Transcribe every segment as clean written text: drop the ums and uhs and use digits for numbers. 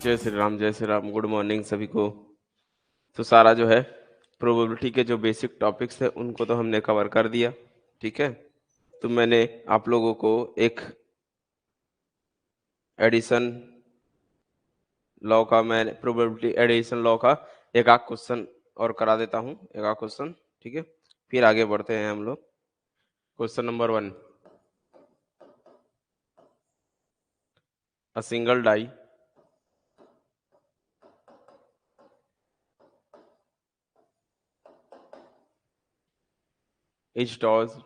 जय Shri Ram, good morning सभी को। तो सारा जो है प्रोबेबिलिटी के जो बेसिक टॉपिक्स है उनको तो हमने कवर कर दिया, ठीक है। तो मैंने आप लोगों को एक एडिशन लॉ का, मैं प्रोबेबिलिटी एडिशन लॉ का एक आध क्वेश्चन और करा देता हूँ, एक आध क्वेश्चन, ठीक है। फिर आगे बढ़ते हैं हम लोग। Question number 1, a single die is tossed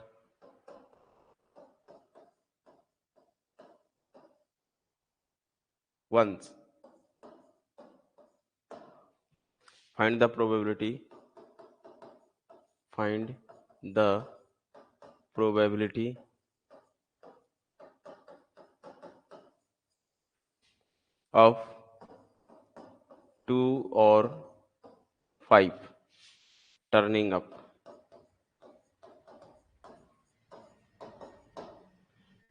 once. Find the probability. Find the probability of 2 or 5 turning up.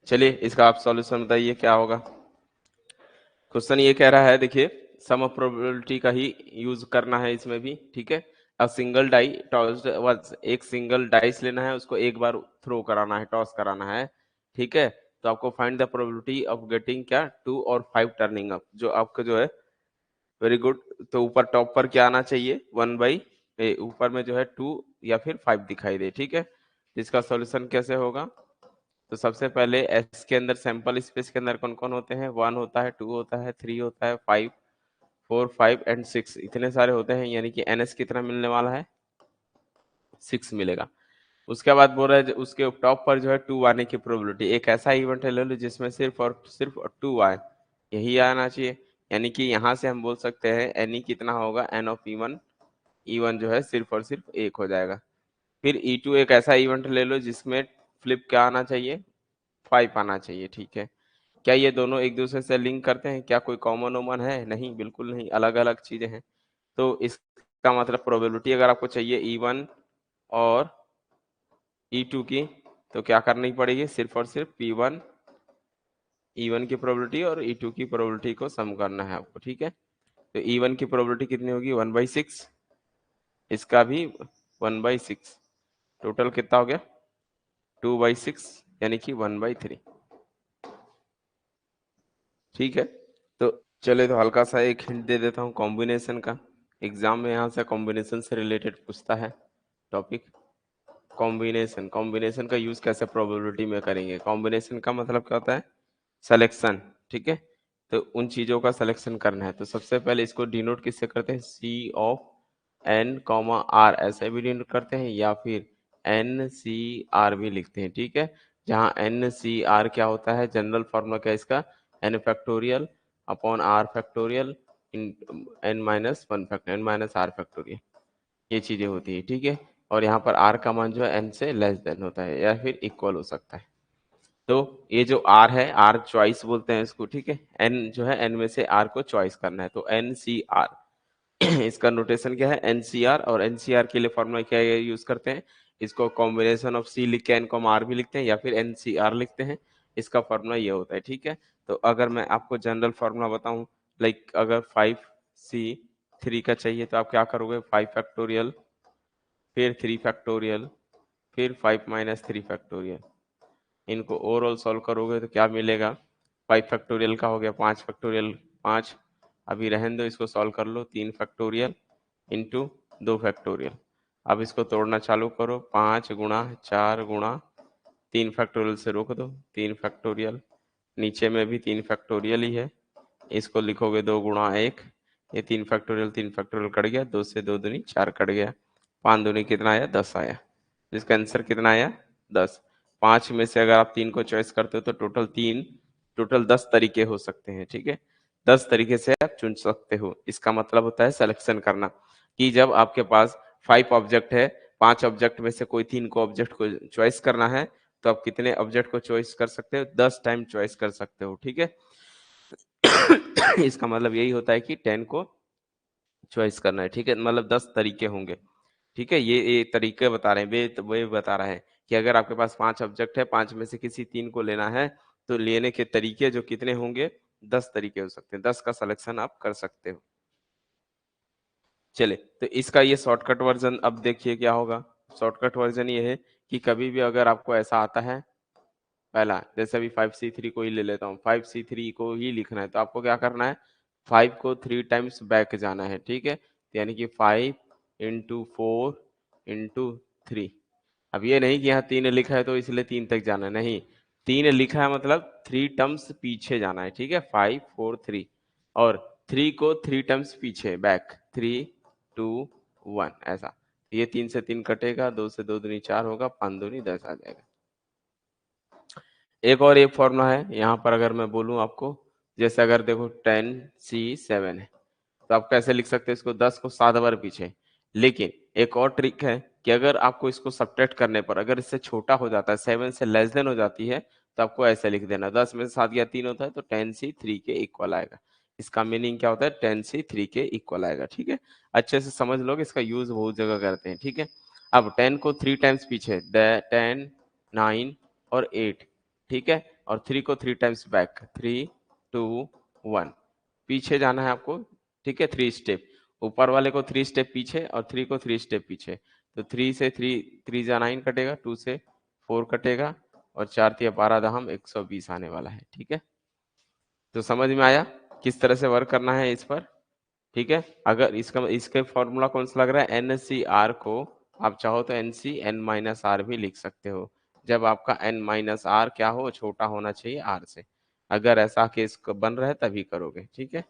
चलिए इसका आप सॉल्यूशन बताइए क्या होगा। क्वेश्चन ये कह रहा है, देखिए सम ऑफ प्रोबेबिलिटी का ही यूज करना है इसमें भी, ठीक है। A single die tossed once, एक सिंगल डाइस लेना है, उसको एक बार थ्रो कराना है, टॉस कराना है, ठीक है। तो आपको find the probability of getting क्या 2 और 5 टर्निंग अप, जो आपका जो है वेरी गुड। तो ऊपर टॉप पर क्या आना चाहिए 1 बाई, ऊपर में जो है 2 या फिर 5 दिखाई दे, ठीक है। इसका सॉल्यूशन कैसे होगा, तो सबसे पहले एस के अंदर सैंपल स्पेस के अंदर कौन कौन होते हैं, 1 होता है, 2 होता है, 3 होता है, 5, 4, 5 एंड 6, इतने सारे होते हैं, यानी कि एनएस कितना मिलने वाला है 6 मिलेगा। उसके बाद बोल रहा है उसके टॉप पर जो है 2 आने की प्रोबेबिलिटी, एक ऐसा इवेंट ले लो जिसमें सिर्फ और सिर्फ 2 आए, यही आना चाहिए। यानी कि यहाँ से हम बोल सकते हैं एन ई कितना होगा, एन ऑफ ई वन जो है सिर्फ और सिर्फ 1 हो जाएगा। फिर ई2 एक ऐसा इवेंट ले लो जिसमें फ्लिप क्या आना चाहिए 5 आना चाहिए, ठीक है। क्या ये दोनों एक दूसरे से लिंक करते हैं, क्या कोई कॉमन ओमन है, नहीं, बिल्कुल नहीं, अलग अलग चीजें हैं। तो इसका मतलब प्रोबेबिलिटी अगर आपको चाहिए ई1 और ई2 की, तो क्या करनी पड़ेगी, सिर्फ और सिर्फ P1 E1 की प्रोबेबिलिटी और E2 की प्रोबेबिलिटी को सम करना है आपको, ठीक है। तो E1 की प्रोबेबिलिटी कितनी होगी 1/6, इसका भी 1/6, टोटल कितना हो गया 2/6, यानी कि 1/3, ठीक है। तो चले तो हल्का सा एक हिंट दे देता हूँ कॉम्बिनेशन का, एग्जाम में यहाँ से कॉम्बिनेशन से रिलेटेड पूछता है टॉपिक। कॉम्बिनेशन, कॉम्बिनेशन का यूज कैसे प्रोबेबिलिटी में करेंगे, कॉम्बिनेशन का मतलब क्या होता है सिलेक्शन, ठीक है। तो उन चीजों का सिलेक्शन करना है, तो सबसे पहले इसको डिनोट किससे करते हैं, सी ऑफ एन कॉमा आर, ऐसे भी डिनोट करते हैं, या फिर एन सी आर भी लिखते हैं, ठीक है। जहाँ एन सी आर क्या होता है, जनरल फॉर्मूला क्या है इसका, N factorial upon R factorial in N minus one factor, N minus R factorial, ये चीजें होती है, ठीक है। और यहाँ पर आर का मान जो है एन से लेस देन होता है या फिर इक्वल हो सकता है। तो ये जो आर है, आर चॉइस बोलते हैं इसको, ठीक है। एन जो है एन में से आर को चॉइस करना है, तो एन सी आर इसका नोटेशन क्या है एन सी आर, और एन सी आर के लिए फॉर्मूला क्या यूज करते हैं, इसको कॉम्बिनेशन ऑफ सी लिख के एन को आर भी लिखते हैं या फिर एन सी आर लिखते हैं, इसका फॉर्मूला ये होता है, ठीक है। तो अगर मैं आपको जनरल फॉर्मूला बताऊं, लाइक अगर 5C3 का चाहिए तो आप क्या करोगे, 5 फैक्टोरियल फिर 3 फैक्टोरियल फिर 5 माइनस 3 फैक्टोरियल, इनको ओवरऑल सॉल्व करोगे तो क्या मिलेगा, 5 फैक्टोरियल का हो गया 5 फैक्टोरियल 5, अभी रहने दो, इसको सॉल्व कर लो, 3 फैक्टोरियल इंटू 2 फैक्टोरियल। अब इसको तोड़ना चालू करो, 5 गुणा 4 गुणा 3 फैक्टोरियल से रोक दो, 3 फैक्टोरियल, नीचे में भी 3 फैक्टोरियल ही है, इसको लिखोगे 2 गुणा 1, ये 3 फैक्टोरियल कट गया, 2 से 2 दूनी 4 कट गया, 5 दूनी कितना आया 10 आया, इसका आंसर कितना आया 10। 5 में से अगर आप 3 को चॉइस करते हो तो टोटल 10 तरीके हो सकते हैं, ठीक है। 10 तरीके से आप चुन सकते हो, इसका मतलब होता है सिलेक्शन करना, कि जब आपके पास 5 ऑब्जेक्ट है, 5 ऑब्जेक्ट में से कोई 3 को ऑब्जेक्ट को चॉइस करना है, तो आप कितने ऑब्जेक्ट को चॉइस कर सकते हो, 10 टाइम चॉइस कर सकते हो, ठीक है। इसका मतलब यही होता है कि 10 को चॉइस करना है, ठीक है, मतलब 10 तरीके होंगे, ठीक है, ये तरीके बता रहे हैं, वे बता रहे हैं कि अगर आपके पास 5 ऑब्जेक्ट है, 5 में से किसी 3 को लेना है, तो लेने के तरीके जो कितने होंगे, 10 तरीके हो सकते हैं, 10 का सिलेक्शन आप कर सकते हो। चलिए, तो इसका ये शॉर्टकट वर्जन अब देखिए क्या होगा। शॉर्टकट वर्जन ये है कि कभी भी अगर आपको ऐसा आता है, पहला जैसे अभी 5C3 को ही ले लेता हूँ, 5C3 को ही लिखना है, तो आपको क्या करना है, 5 को 3 टाइम्स बैक जाना है, ठीक है, तो यानी कि 5 इंटू 4 इंटू 3। अब ये नहीं कि यहाँ 3 लिखा है तो इसलिए 3 तक जाना है, नहीं, 3 लिखा है मतलब 3 टर्म्स पीछे जाना है, ठीक है, 5 4 3, और 3 को 3 टर्म्स पीछे बैक, 3 2 1 ऐसा। ये 3 से 3 कटेगा, 2 से 2 दूनी 4 होगा, 5 दूनी 10 आ जाएगा। एक और एक फॉर्मूला है यहाँ पर, अगर मैं बोलूँ आपको, जैसे अगर देखो 10C7 है, तो आप कैसे लिख सकते हैं इसको, 10 को 7 बार पीछे। लेकिन एक और ट्रिक है कि अगर आपको इसको सब्ट्रैक्ट करने पर अगर इससे छोटा हो जाता है, 7 से लेस देन हो जाती है, तो आपको ऐसे लिख देना, 10 में से 7 गया 3 होता है, तो 10C3 के इक्वल आएगा। इसका मीनिंग क्या होता है, 10C3 के इक्वल आएगा, ठीक है, अच्छे से समझ लोगे, इसका यूज बहुत जगह करते हैं, ठीक है। अब 10 को 3 टाइम्स पीछे, 10 9 और 8, ठीक है, और 3 को 3 टाइम्स बैक, 3 2 1, पीछे जाना है आपको, ठीक है, 3 स्टेप, ऊपर वाले को 3 स्टेप पीछे और 3 को 3 स्टेप पीछे, तो 3 से 3 3 जा 9 कटेगा, 2 से 4 कटेगा, और 4 तिया 12 दहम 120 आने वाला है, ठीक है। तो समझ में आया किस तरह से वर्क करना है इस पर, ठीक है। अगर इसका इसके फॉर्मूला कौन सा लग रहा है, NCR को आप चाहो तो NC n-R भी लिख सकते हो, जब आपका n-R क्या हो, छोटा होना चाहिए R से। अगर ऐसा केस बन रहा है तभी करोगे, ठीक है।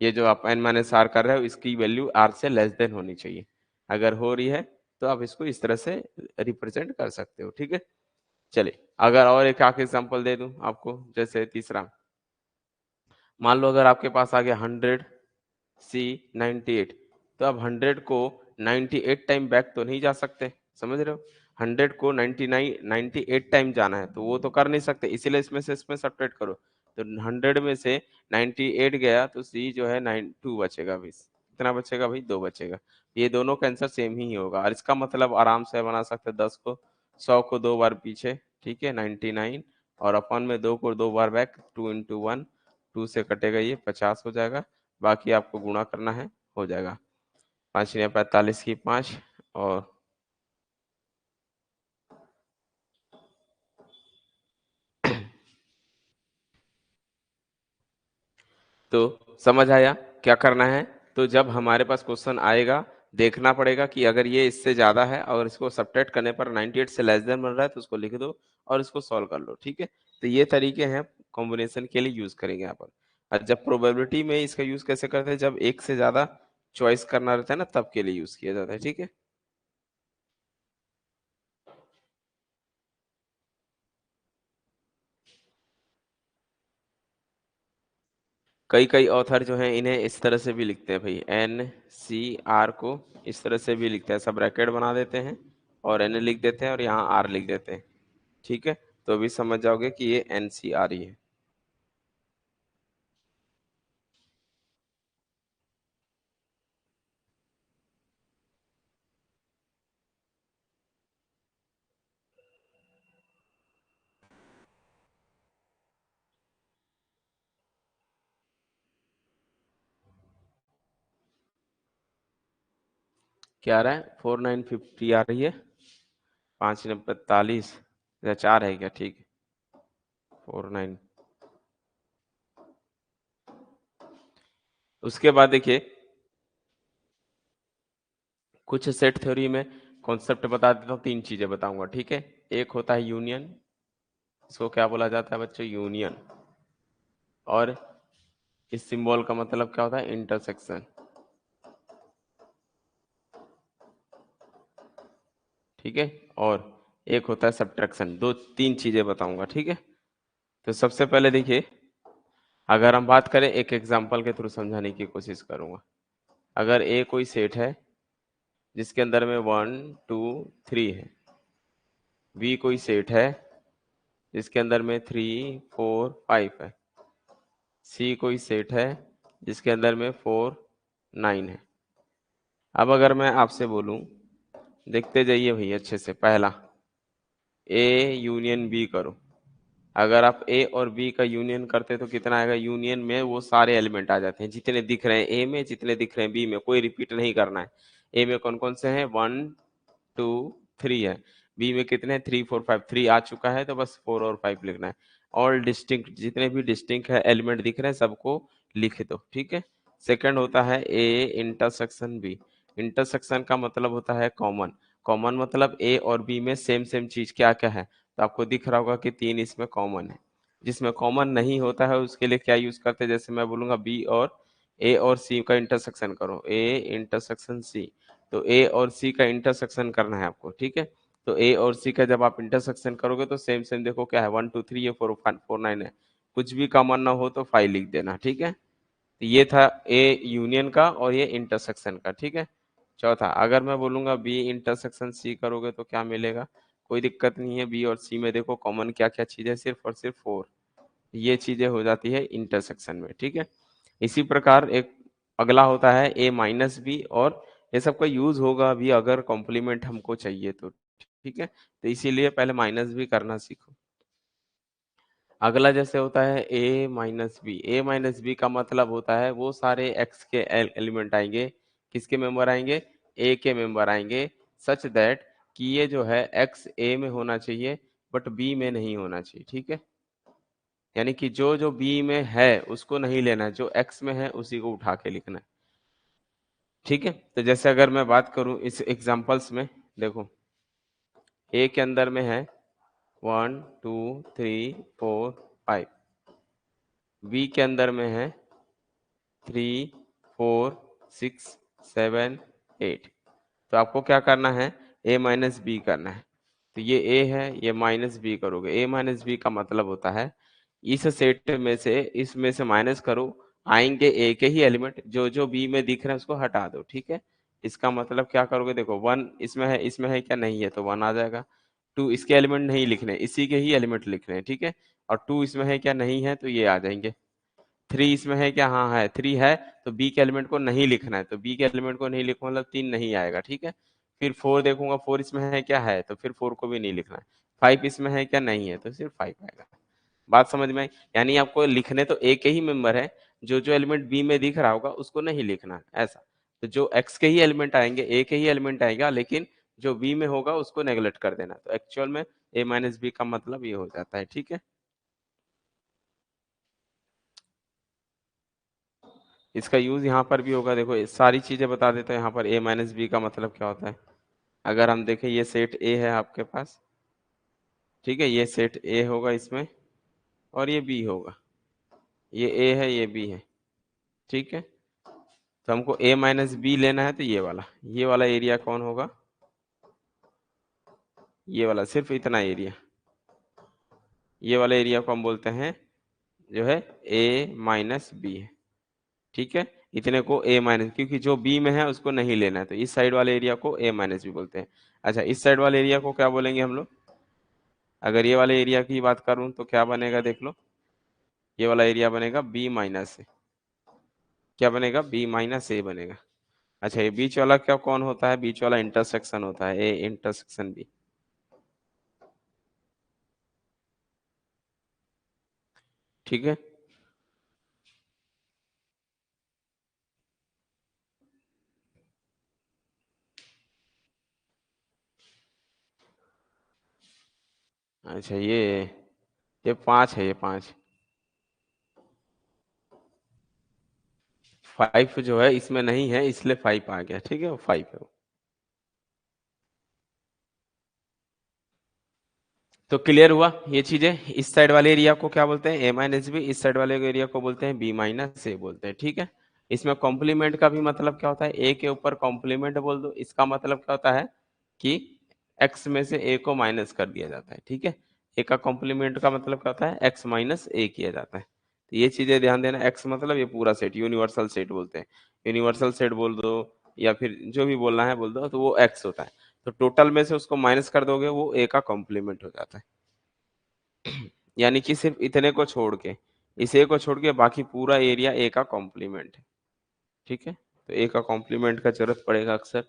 ये जो आप n-R कर रहे हो, इसकी वैल्यू R से लेस देन होनी चाहिए, अगर हो रही है तो आप इसको इस तरह से रिप्रेजेंट कर सकते हो, ठीक है। चलिए, अगर और एक आख एग्जाम्पल दे दूं आपको, जैसे तीसरा, मान लो अगर आपके पास आ गया 100C98, तो अब 100 को 98 टाइम बैक तो नहीं जा सकते, समझ रहे हो, 100 को 99 98 टाइम जाना है, तो वो तो कर नहीं सकते, इसीलिए इसमें से इसमें सब्ट्रैक्ट करो, तो 100 में से 98 गया तो सी जो है 2 बचेगा भाई, कितना बचेगा भाई, 2 बचेगा। ये दोनों का आंसर सेम ही होगा, और इसका मतलब आराम से बना सकते हैं, 10 को 100 को 2 बार पीछे, ठीक है, 99, और अपन में 2 को 2 बार बैक, 2 इंटू 1, 2 से कटेगा ये 50 हो जाएगा, बाकी आपको गुणा करना है, हो जाएगा, 5 या 45 की 5, और तो समझ आया क्या करना है। तो जब हमारे पास क्वेश्चन आएगा, देखना पड़ेगा कि अगर ये इससे ज्यादा है और इसको सब्ट्रैक्ट करने पर 98 से लेस देन बन रहा है, तो उसको लिख दो और इसको सॉल्व कर लो, ठीक है। तो ये तरीके हैं, कॉम्बिनेशन के लिए यूज करेंगे यहाँ पर। और जब प्रोबेबिलिटी में इसका यूज कैसे करते हैं, जब एक से ज्यादा चॉइस करना रहता है ना, तब के लिए यूज किया जाता है, ठीक है। कई कई ऑथर जो हैं इन्हें इस तरह से भी लिखते हैं भाई, NCR को इस तरह से भी लिखते हैं, सब ब्रैकेट बना देते हैं और N लिख देते हैं और यहाँ R लिख देते हैं, ठीक है। तो अभी समझ जाओगे कि ये NCR ही है। क्या आ रहा है, 4950 आ रही है, 5 ने 45 या 4 है क्या, ठीक है, 49। उसके बाद देखिए, कुछ सेट थ्योरी में कॉन्सेप्ट बता देता हूँ, 3 चीजें बताऊंगा, ठीक है। एक होता है यूनियन, इसको क्या बोला जाता है बच्चों, यूनियन। और इस सिंबल का मतलब क्या होता है, इंटरसेक्शन, ठीक है। और एक होता है सब्ट्रैक्शन, दो तीन चीजें बताऊंगा, ठीक है। तो सबसे पहले देखिए, अगर हम बात करें, एक एग्जांपल के थ्रू समझाने की कोशिश करूंगा। अगर ए कोई सेट है जिसके अंदर में 1 2 3 है, बी कोई सेट है जिसके अंदर में 3 4 5 है, सी कोई सेट है जिसके अंदर में 4 9 है, अब अगर मैं आपसे बोलूं, देखते जाइए भाई अच्छे से, पहला ए यूनियन बी करो। अगर आप ए और बी का यूनियन करते तो कितना आएगा? यूनियन में वो सारे एलिमेंट आ जाते हैं जितने दिख रहे हैं ए में, जितने दिख रहे हैं बी में, कोई रिपीट नहीं करना है। ए में कौन कौन से हैं? 1 2 3 है। बी में कितने? 3 4 5, 3 आ चुका है तो बस 4 और 5 लिखना है। ऑल डिस्टिंक्ट, जितने भी डिस्टिंक्ट है एलिमेंट दिख रहे हैं सबको लिख दो, ठीक है। सेकंड होता है ए इंटरसेक्शन बी। इंटरसेक्शन का मतलब होता है कॉमन। कॉमन मतलब ए और बी में सेम सेम चीज क्या क्या है? तो आपको दिख रहा होगा कि 3 इसमें कॉमन है। जिसमें कॉमन नहीं होता है उसके लिए क्या यूज करते हैं? जैसे मैं बोलूंगा बी और ए और सी का इंटरसेक्शन करो, ए इंटरसेक्शन सी। तो ए और सी का इंटरसेक्शन करना है आपको, ठीक है। तो ए और सी का जब आप इंटरसेक्शन करोगे तो सेम सेम देखो क्या है, 1 2 3 ये 4 4 9 है। कुछ भी कॉमन ना हो तो 5 लिख देना, ठीक है। तो ये था ए यूनियन का और ये इंटरसेक्शन का, ठीक है। चौथा, अगर मैं बोलूंगा बी इंटरसेक्शन सी करोगे तो क्या मिलेगा? कोई दिक्कत नहीं है, बी और सी में देखो कॉमन क्या क्या चीज है, सिर्फ और सिर्फ 4। ये चीजें हो जाती है इंटरसेक्शन में, ठीक है। इसी प्रकार एक अगला होता है ए माइनस बी, और ये सबका यूज होगा भी अगर कॉम्प्लीमेंट हमको चाहिए तो, ठीक है। तो इसीलिए पहले माइनस भी करना सीखो। अगला जैसे होता है ए माइनस बी। ए माइनस बी का मतलब होता है वो सारे एक्स के एलिमेंट आएंगे, किसके मेंबर आएंगे? ए के मेंबर आएंगे, सच दैट कि ये जो है एक्स ए में होना चाहिए बट बी में नहीं होना चाहिए, ठीक है। यानी कि जो जो बी में है उसको नहीं लेना है, जो एक्स में है उसी को उठा के लिखना है, ठीक है। तो जैसे अगर मैं बात करूं इस एग्जांपल्स में, देखो ए के अंदर में है 1 2 3 4 5, बी के अंदर में है 3 4 6 7 8। तो आपको क्या करना है? ए माइनस बी करना है। तो ये ए है, ये माइनस बी करोगे। ए माइनस बी का मतलब होता है इस सेट में से, इसमें से माइनस करो, आएंगे ए के ही एलिमेंट, जो जो बी में दिख रहे हैं उसको हटा दो, ठीक है। इसका मतलब क्या करोगे? देखो 1 इसमें है क्या? नहीं है तो 1 आ जाएगा। 2 इसके एलिमेंट नहीं लिखने, इसी के ही एलिमेंट लिखने हैं, ठीक है। और 2 इसमें है क्या? नहीं है तो ये आ जाएंगे। 3 इसमें है क्या? हाँ है, 3 है। तो बी के एलिमेंट को नहीं लिखना है, तो बी के एलिमेंट को नहीं लिखो मतलब 3 नहीं आएगा, ठीक है। फिर 4 देखूंगा, 4 इसमें है क्या? है, तो फिर 4 को भी नहीं लिखना है। 5 इसमें है क्या? नहीं है, तो सिर्फ 5 आएगा। बात समझ में आई? यानी आपको लिखने तो ए के ही मेंबर है, जो जो एलिमेंट बी में दिख रहा होगा उसको नहीं लिखना है, ऐसा। तो जो एक्स के ही एलिमेंट आएंगे, ए के ही एलिमेंट आएगा, लेकिन जो बी में होगा उसको नेग्लेक्ट कर देना। तो एक्चुअल में ए माइनस बी का मतलब ये हो जाता है, ठीक है। इसका यूज यहाँ पर भी होगा, देखो ये सारी चीजें बता देते हैं यहाँ पर। ए माइनस बी का मतलब क्या होता है? अगर हम देखें, ये सेट ए है आपके पास, ठीक है, ये सेट ए होगा इसमें, और ये बी होगा। ये ए है, ये बी है, ठीक है। तो हमको ए माइनस बी लेना है, तो ये वाला एरिया कौन होगा? ये वाला, सिर्फ इतना एरिया, ये वाला एरिया को हम बोलते हैं जो है ए माइनस बी है, ठीक है। इतने को ए माइनस, क्योंकि जो बी में है उसको नहीं लेना है, तो इस साइड वाले एरिया को ए माइनस बी बोलते हैं। अच्छा, इस साइड वाले एरिया को क्या बोलेंगे हम लोग? अगर ये वाले एरिया की बात करूं तो क्या बनेगा? देख लो, ये वाला एरिया बनेगा बी माइनस ए। क्या बनेगा? बी माइनस ए बनेगा। अच्छा, ये बीच वाला क्या कौन होता है? बीच वाला इंटरसेक्शन होता है, ए इंटरसेक्शन बी, ठीक है। अच्छा, ये 5 है, ये 5। 5 जो है इसमें नहीं है, इसलिए 5 आ गया, ठीक है, वो 5 है वो। तो क्लियर हुआ ये चीजें। इस साइड वाले एरिया को क्या बोलते हैं? ए माइनस बी। इस साइड वाले एरिया को बोलते हैं बी माइनस ए बोलते हैं, ठीक है। इसमें कॉम्प्लीमेंट का भी मतलब क्या होता है? ए के ऊपर कॉम्प्लीमेंट बोल दो, इसका मतलब क्या होता है कि एक्स में से ए को माइनस कर दिया जाता है, ठीक है। ए का कॉम्प्लीमेंट का मतलब क्या होता है? एक्स माइनस ए किया जाता है। तो ये चीजें ध्यान देना। एक्स मतलब ये पूरा सेट, यूनिवर्सल सेट बोलते हैं। यूनिवर्सल सेट बोल दो या फिर जो भी बोलना है बोल दो, तो वो एक्स होता है। तो टोटल में से उसको माइनस कर दोगे, वो ए का कॉम्प्लीमेंट हो जाता है। यानी कि सिर्फ इतने को छोड़ के, इस ए को छोड़ के बाकी पूरा एरिया ए का कॉम्प्लीमेंट है, ठीक है। तो ए का कॉम्प्लीमेंट का जरूरत पड़ेगा अक्सर।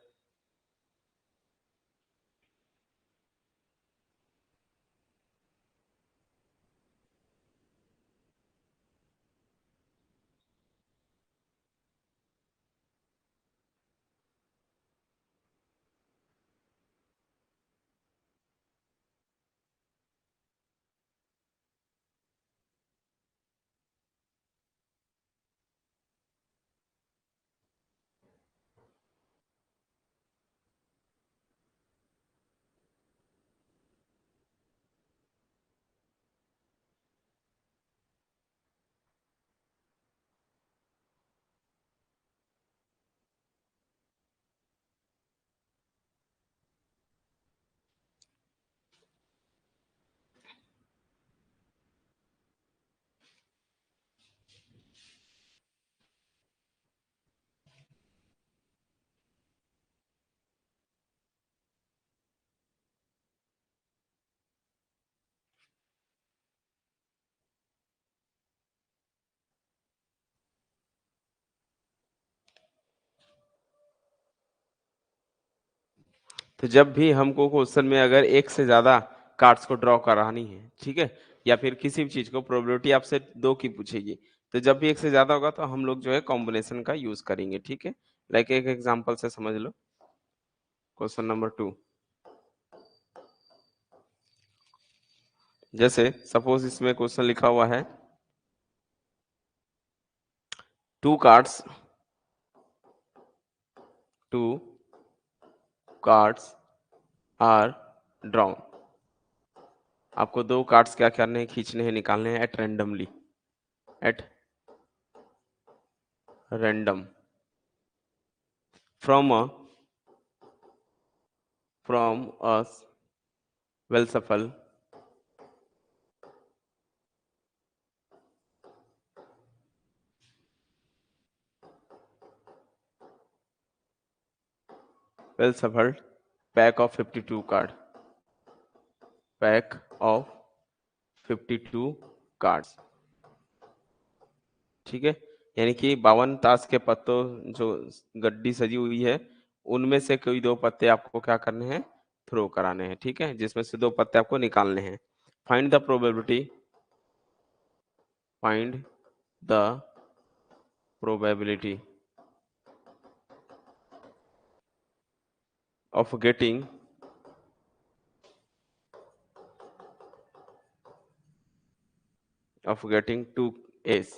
तो जब भी हमको क्वेश्चन में अगर एक से ज्यादा कार्ड्स को ड्रॉ करानी है, ठीक है, या फिर किसी भी चीज को प्रोबेबिलिटी आपसे दो की पूछेगी, तो जब भी एक से ज्यादा होगा तो हम लोग जो है कॉम्बिनेशन का यूज करेंगे, ठीक है। लाइक एक एग्जांपल से समझ लो, क्वेश्चन नंबर 2। जैसे सपोज इसमें क्वेश्चन लिखा हुआ है, two cards two cards are drawn. आपको दो कार्ड्स क्या करने हैं, खींचने हैं, निकालने हैं at randomly, at random from a well shuffle well shuffled pack of 52 card, pack of 52 cards, ठीक है। यानी कि 52 ताश के पत्तों जो गड्डी सजी हुई है, उनमें से कोई दो पत्ते आपको क्या करने हैं, थ्रो कराने हैं, ठीक है, जिसमें से दो पत्ते आपको निकालने हैं। Find the probability, find the probability of getting two aces.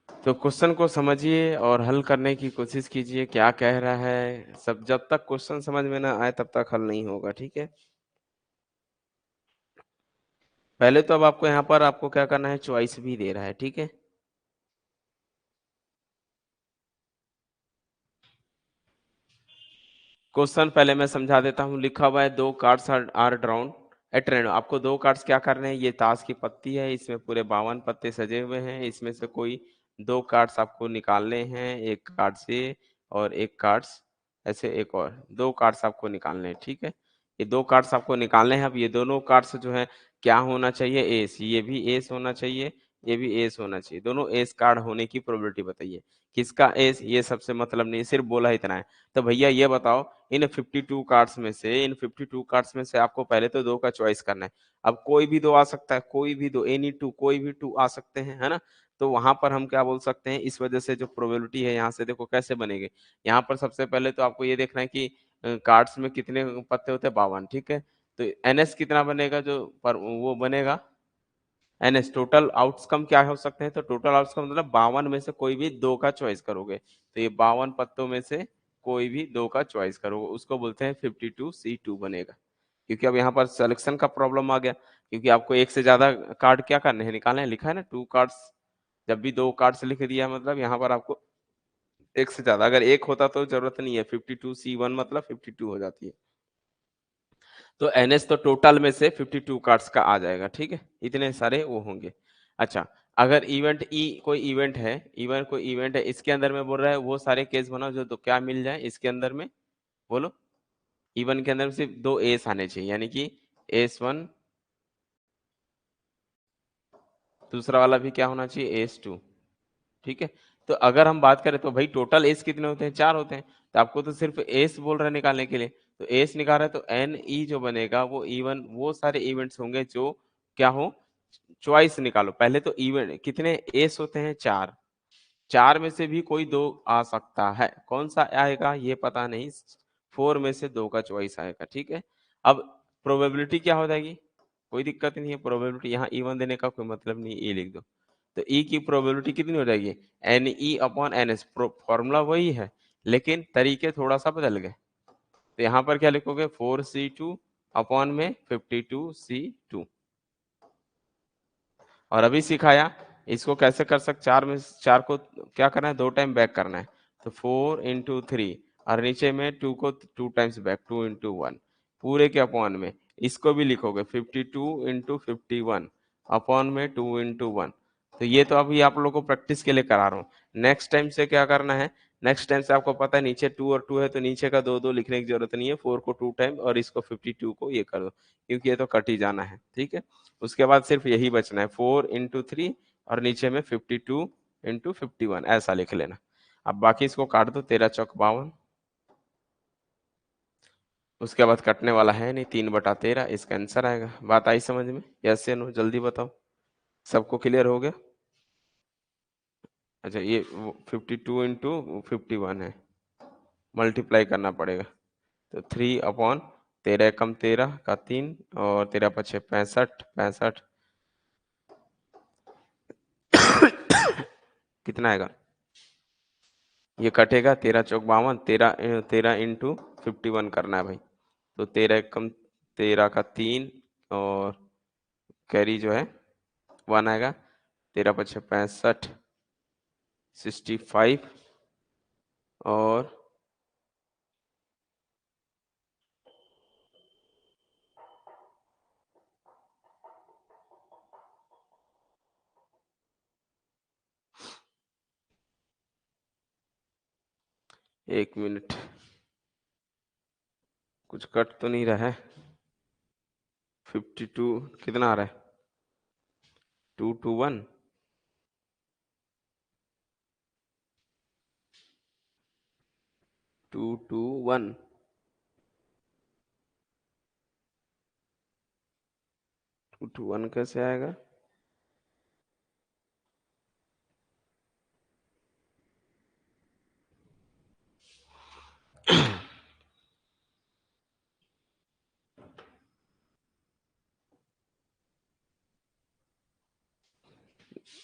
तो क्वेश्चन को समझिए और हल करने की कोशिश कीजिए, क्या कह रहा है सब। जब तक क्वेश्चन समझ में ना आए तब तक हल नहीं होगा, ठीक है। पहले तो अब आपको यहाँ पर आपको क्या करना है, चॉइस भी दे रहा है, ठीक है। क्वेश्चन पहले मैं समझा देता हूँ, लिखा हुआ है दो cards are drawn at random. आपको दो कार्ड्स क्या करने हैं, ये ताश की पत्ती है, इसमें पूरे 52 पत्ते सजे हुए हैं, इसमें से कोई दो कार्ड्स आपको निकालने हैं, एक कार्ड से और एक कार्ड्स ऐसे, एक और दो कार्ड्स आपको निकालने हैं, ठीक है। ये दो कार्ड्स आपको निकालने हैं। अब ये दोनों कार्ड्स जो है क्या होना चाहिए, एस, ये भी एस होना चाहिए, ये भी एस होना चाहिए, दोनों एस कार्ड होने की प्रोबेबिलिटी बताइए। किसका एस, ये सबसे मतलब नहीं, सिर्फ बोला इतना है। तो भैया ये बताओ, इन 52 कार्ड्स में से, इन 52 कार्ड्स में से आपको पहले तो दो का चॉइस करना है। अब कोई भी दो आ सकता है, कोई भी दो, एनी टू, कोई भी टू आ सकते हैं, है ना। तो वहां पर हम क्या बोल सकते हैं, इस वजह से जो प्रोबेबिलिटी है यहाँ से देखो कैसे बनेगी। यहाँ पर सबसे पहले तो आपको ये देखना है कि कार्ड्स में कितने पत्ते होते हैं, 52, ठीक है। तो एनएस कितना बनेगा, जो पर वो बनेगा एनएस, टोटल आउटकम क्या हो सकते हैं, तो टोटल आउटकम मतलब 52 में से कोई भी दो का चॉइस करोगे, तो ये 52 पत्तों में से कोई भी दो का चॉइस करोगे, उसको बोलते हैं 52C2 बनेगा। क्योंकि अब यहाँ पर सिलेक्शन का प्रॉब्लम आ गया, क्योंकि आपको एक से ज्यादा कार्ड क्या करने हैं, निकालने हैं, लिखा है ना टू कार्ड्स। जब भी दो कार्ड्स लिख दिया मतलब यहाँ पर आपको एक से ज्यादा, अगर एक होता तो जरूरत नहीं है, 52C1 मतलब 52 हो जाती है। तो एनएस तो टोटल में से 52 कार्ड्स का आ जाएगा, ठीक है, इतने सारे वो होंगे। अच्छा, अगर इवेंट ई कोई इवेंट है, इवेंट कोई इवेंट है, इसके अंदर में बोल रहा है वो सारे केस बनाओ जो तो क्या मिल जाए इसके अंदर में, बोलो। इवेंट के अंदर में सिर्फ दो एस आने चाहिए, यानी कि S1, दूसरा वाला भी क्या होना चाहिए, S2। ठीक है। तो अगर हम बात करें तो भाई टोटल एस कितने होते हैं, 4 होते हैं, तो आपको तो सिर्फ एस बोल रहे हैं निकालने के लिए, तो एस निकाल रहे हैं तो एन ई जो बनेगा वो इवन वो सारे इवेंट्स होंगे जो क्या हो, चॉइस निकालो पहले। तो इवेंट कितने एस होते हैं, 4, 4 में से भी कोई 2 आ सकता है, कौन सा आएगा ये पता नहीं, 4 में से 2 का चॉइस आएगा, ठीक है। अब प्रोबेबिलिटी क्या हो जाएगी, कोई दिक्कत नहीं है, प्रोबेबिलिटी यहाँ ई1 देने का कोई मतलब नहीं, ई लिख दो। तो ई की प्रोबेबिलिटी कितनी हो जाएगी, N E upon N S, formula वही है लेकिन तरीके थोड़ा सा बदल गए। तो यहाँ पर क्या लिखोगे, 4C2 अपॉन में 52C2। और अभी सिखाया इसको कैसे कर सकते, 4 में 4 को क्या करना है, 2 टाइम बैक करना है, तो 4 × 3 और नीचे में 2 को 2 टाइम्स बैक, 2 × 1 पूरे के अपॉन में, इसको भी लिखोगे 52 × 51 अपॉन में 2 × 1। तो ये तो अभी आप लोगों को प्रैक्टिस के लिए करा रहा हूँ, नेक्स्ट टाइम से क्या करना है, नेक्स्ट टाइम से आपको पता है नीचे 2 और 2 है तो नीचे का 2 लिखने की जरूरत नहीं है, 4 को 2 टाइम और इसको 52 को ये कर दो, क्योंकि ये तो कट ही जाना है, ठीक है। उसके बाद सिर्फ यही बचना है, 4 × 3 और नीचे में 52 × 51 ऐसा लिख लेना। अब बाकी इसको काट दो, 13×4 = 52। उसके बाद कटने वाला है नहीं, 3/13 इसका आंसर आएगा। बात आई समझ में, यस या नो, जल्दी बताओ, सबको क्लियर हो गया। अच्छा ये 52 × 51 है, मल्टीप्लाई करना पड़ेगा, तो 3/13 का 3 और 13×5 = 65, 65 कितना आएगा, ये कटेगा, 13×4 = 52, 13 करना है भाई, तो 13 × 13 का 3 और कैरी जो है 1 आएगा, 13×5 = 65, 65 और 1 मिनट, कुछ कट तो नहीं रहा है, 52 कितना आ रहा है, 2 to 1, 2 to 1, 2 to 1 कैसे आएगा,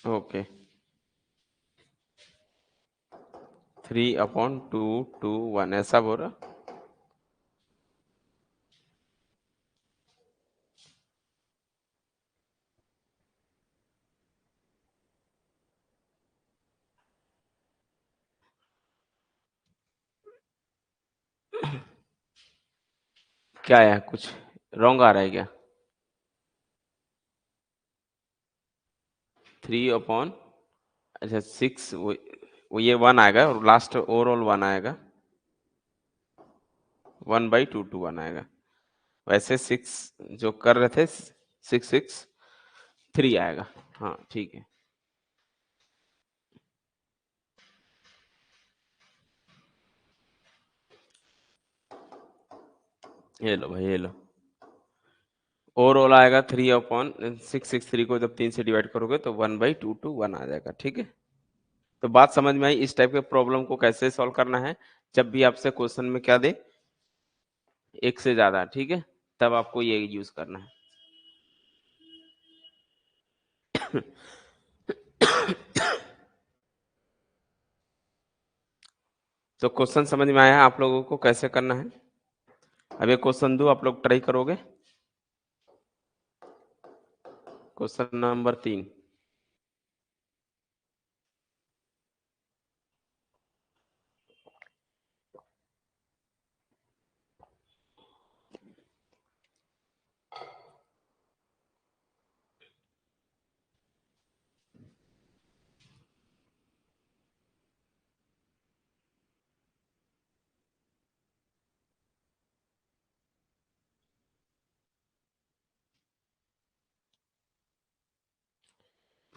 ओके 3/2 to 1 ऐसा बोल रहा, क्या है, कुछ रॉन्ग आ रहा है क्या, 3/, अच्छा 6, वो ये 1 आएगा और लास्ट ओवरऑल 1 आएगा, 1/2 to 1 आएगा। वैसे 6 जो कर रहे थे, 6 6 3 आएगा, हाँ ठीक है। ये लो भाई, ये लो, ओवरऑल आएगा 3/663 को जब 3 से डिवाइड करोगे तो 1/2 to 1 आ जाएगा, ठीक है। तो बात समझ में आई, इस टाइप के प्रॉब्लम को कैसे सॉल्व करना है, जब भी आपसे क्वेश्चन में क्या दे, एक से ज्यादा, ठीक है, तब आपको ये यूज करना है। तो क्वेश्चन समझ में आया आप लोगों को कैसे करना है, अब ये क्वेश्चन दो, आप लोग ट्राई करोगे, क्वेश्चन नंबर 3।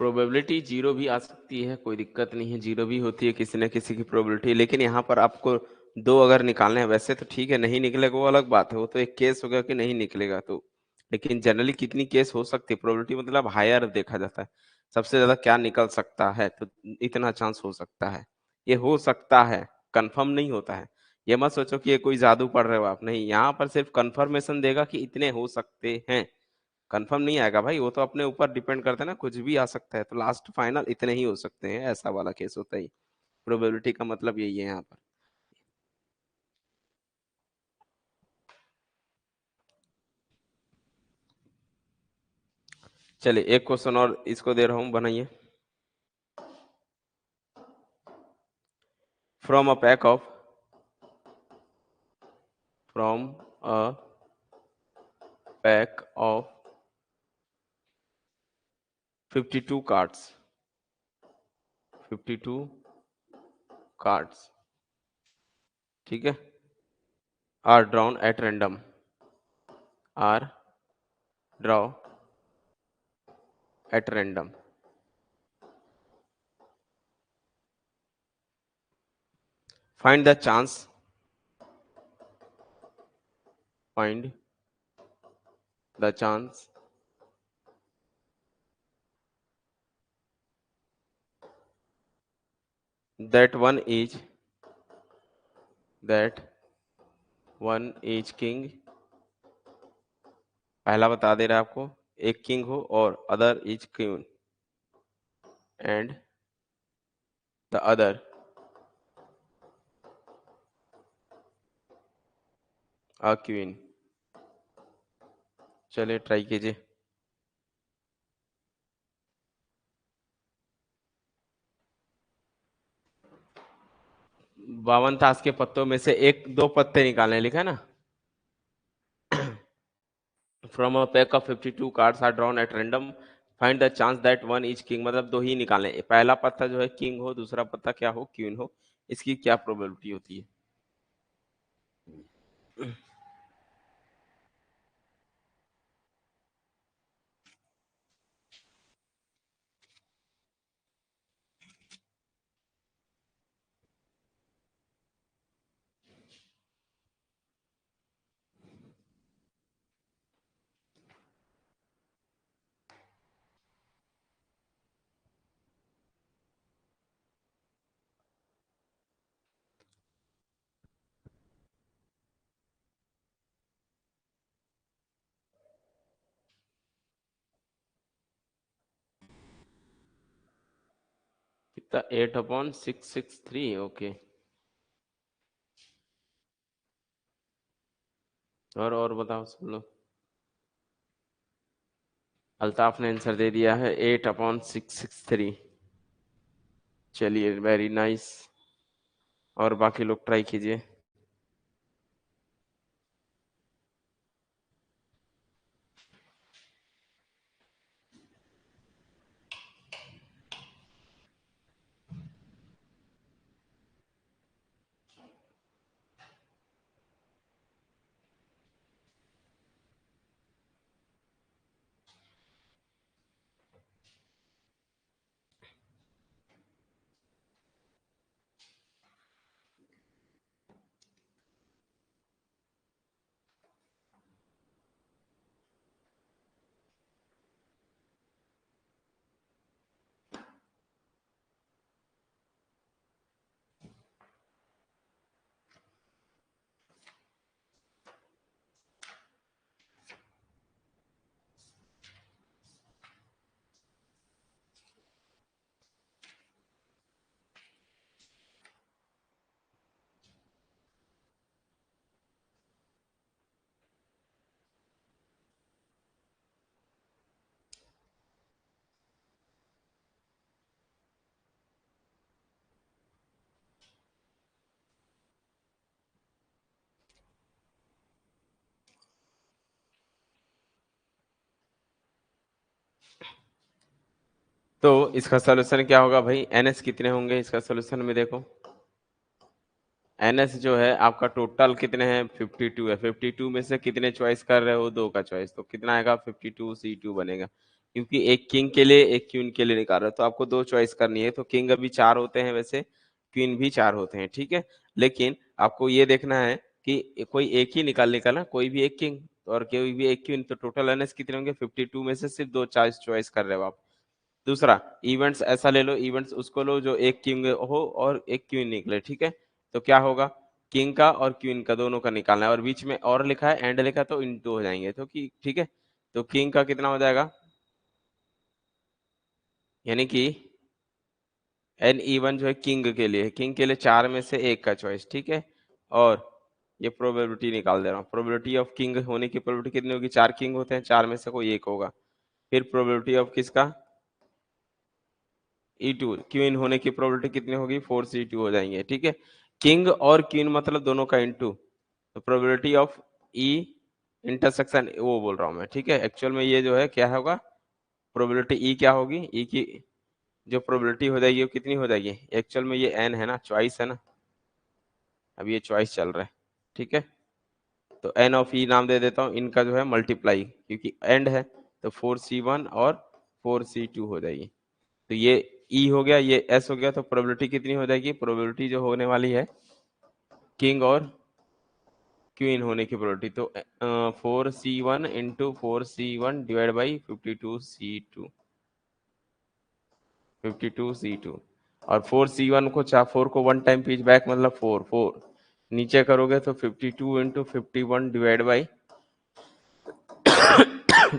प्रोबेबिलिटी जीरो भी आ सकती है, कोई दिक्कत नहीं है, जीरो भी होती है किसी न किसी की प्रोबेबिलिटी, लेकिन यहाँ पर आपको दो अगर निकालने हैं वैसे तो ठीक है, नहीं निकलेगा वो अलग बात है, वो तो एक केस हो गया कि नहीं निकलेगा तो, लेकिन जनरली कितनी केस हो सकती है, प्रोबेबिलिटी मतलब हायर देखा जाता है, सबसे ज्यादा क्या निकल सकता है, तो इतना चांस हो सकता है, ये हो सकता है, कंफर्म नहीं होता है। ये मत सोचो कि ये कोई जादू पढ़ रहे हो आप, नहीं, यहाँ पर सिर्फ कंफर्मेशन देगा कि इतने हो सकते हैं, कंफर्म नहीं आएगा भाई, वो तो अपने ऊपर डिपेंड करता है ना, कुछ भी आ सकता है, तो लास्ट फाइनल इतने ही हो सकते हैं, ऐसा वाला केस होता है। प्रोबेबिलिटी का मतलब यही है यहाँ पर। चलिए एक क्वेश्चन और इसको दे रहा हूं, बनाइए। From a pack of from a pack of 52 cards, 52 cards, ठीक है, are drawn at random, are draw at random, find the chance, find the chance that that one is king, पहला बता दे रहा है आपको, एक किंग हो और other is queen and the other a queen. चलिए ट्राई कीजिए। 52 ताश के पत्तों में से एक दो पत्ते निकालने, लिखा है ना। From a pack of 52 cards are drawn at random, find the chance that one is king, मतलब दो ही निकालने, पहला पत्ता जो है किंग हो, दूसरा पत्ता क्या हो, क्वीन हो, इसकी क्या प्रोबेबिलिटी होती है। कितना, 8/663, ओके। और बताओ सब लोग। अल्ताफ ने आंसर दे दिया है 8/663। चलिए वेरी नाइस, और बाकी लोग ट्राई कीजिए। तो इसका सोल्यूशन क्या होगा भाई, एनएस कितने होंगे इसका सोल्यूशन में, देखो एनएस जो है आपका टोटल कितने हैं, 52 है, 52 में से कितने चॉइस कर रहे हो, दो का चॉइस, तो कितना आएगा, 52 C2 बनेगा, क्योंकि एक किंग के लिए एक क्वीन के लिए निकाल रहे हो, तो आपको दो चॉइस करनी है। तो किंग अभी चार होते हैं वैसे, क्वीन भी चार होते हैं, ठीक है। लेकिन आपको ये देखना है कि कोई एक ही निकालने का ना, कोई भी एक किंग और कोई भी एक क्वीन, तो टोटल एनएस कितने होंगे? 52 में से सिर्फ दो चॉइस कर रहे हो आप। दूसरा, इवेंट्स ऐसा ले लो, इवेंट्स उसको लो जो एक किंग हो और एक क्वीन निकले, ठीक है। तो क्या होगा, किंग का और क्वीन का दोनों का निकालना है, और बीच में और लिखा है एंड लिखा है, तो इनटू हो जाएंगे, तो कि ठीक है। तो किंग का कितना हो जाएगा, यानी कि एन इवन जो है किंग के लिए, किंग के लिए चार में से एक का चॉइस, ठीक है। और ये प्रोबेबिलिटी निकाल दे रहा हूँ, प्रोबेबिलिटी ऑफ किंग होने की प्रोबेबिलिटी कितनी होगी? चार किंग होते हैं, चार में से कोई एक होगा। फिर प्रोबेबिलिटी ऑफ किसका? ई टू, क्वीन होने की प्रोबेबिलिटी कितनी होगी? फोर सी टू हो जाएंगे, ठीक है। किंग और क्वीन मतलब दोनों का इनटू, तो प्रोबेबिलिटी ऑफ ई इंटरसेक्शन वो बोल रहा हूँ मैं, ठीक है। एक्चुअल में ये जो है क्या होगा, प्रोबेबिलिटी ई क्या होगी, ई की जो प्रोबेबिलिटी हो जाएगी वो कितनी हो जाएगी? एक्चुअल में ये एन है ना, चॉइस है ना, अब ये चॉइस चल रहा है, ठीक है। तो एन ऑफ ई नाम दे देता हूँ, इनका जो है मल्टीप्लाई, क्योंकि एंड है, तो फोर सी वन और फोर सी टू हो जाएगी। तो ये ई हो गया, ये एस हो गया, तो प्रोबेबिलिटी कितनी हो जाएगी? प्रोबेबिलिटी जो होने वाली है किंग और क्वीन होने की प्रोबेबिलिटी, तो four C one into four C one divide by 52 C two, 52 C two. और फोर सी वन को फोर को वन टाइम पीच बैक मतलब फोर, फोर नीचे करोगे तो 52 इंटू 51 डिवाइड बाई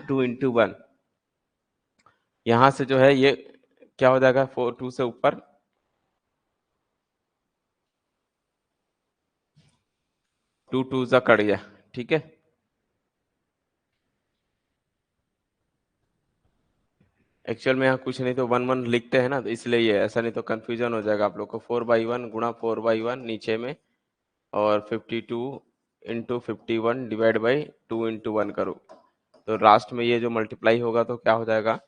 2 इंटू 1। यहाँ से जो है ये क्या हो जाएगा, फोर टू से ऊपर टू टू सा कट गया, ठीक है। एक्चुअल में यहाँ कुछ नहीं, तो वन वन लिखते हैं ना, तो इसलिए ये ऐसा, नहीं तो कंफ्यूजन हो जाएगा आप लोग को। 4/1 गुणा 4/1 नीचे में, और 52 इंटू 51 डिवाइड बाई 2 इंटू 1 करो, तो लास्ट में ये जो मल्टीप्लाई होगा तो क्या हो जाएगा,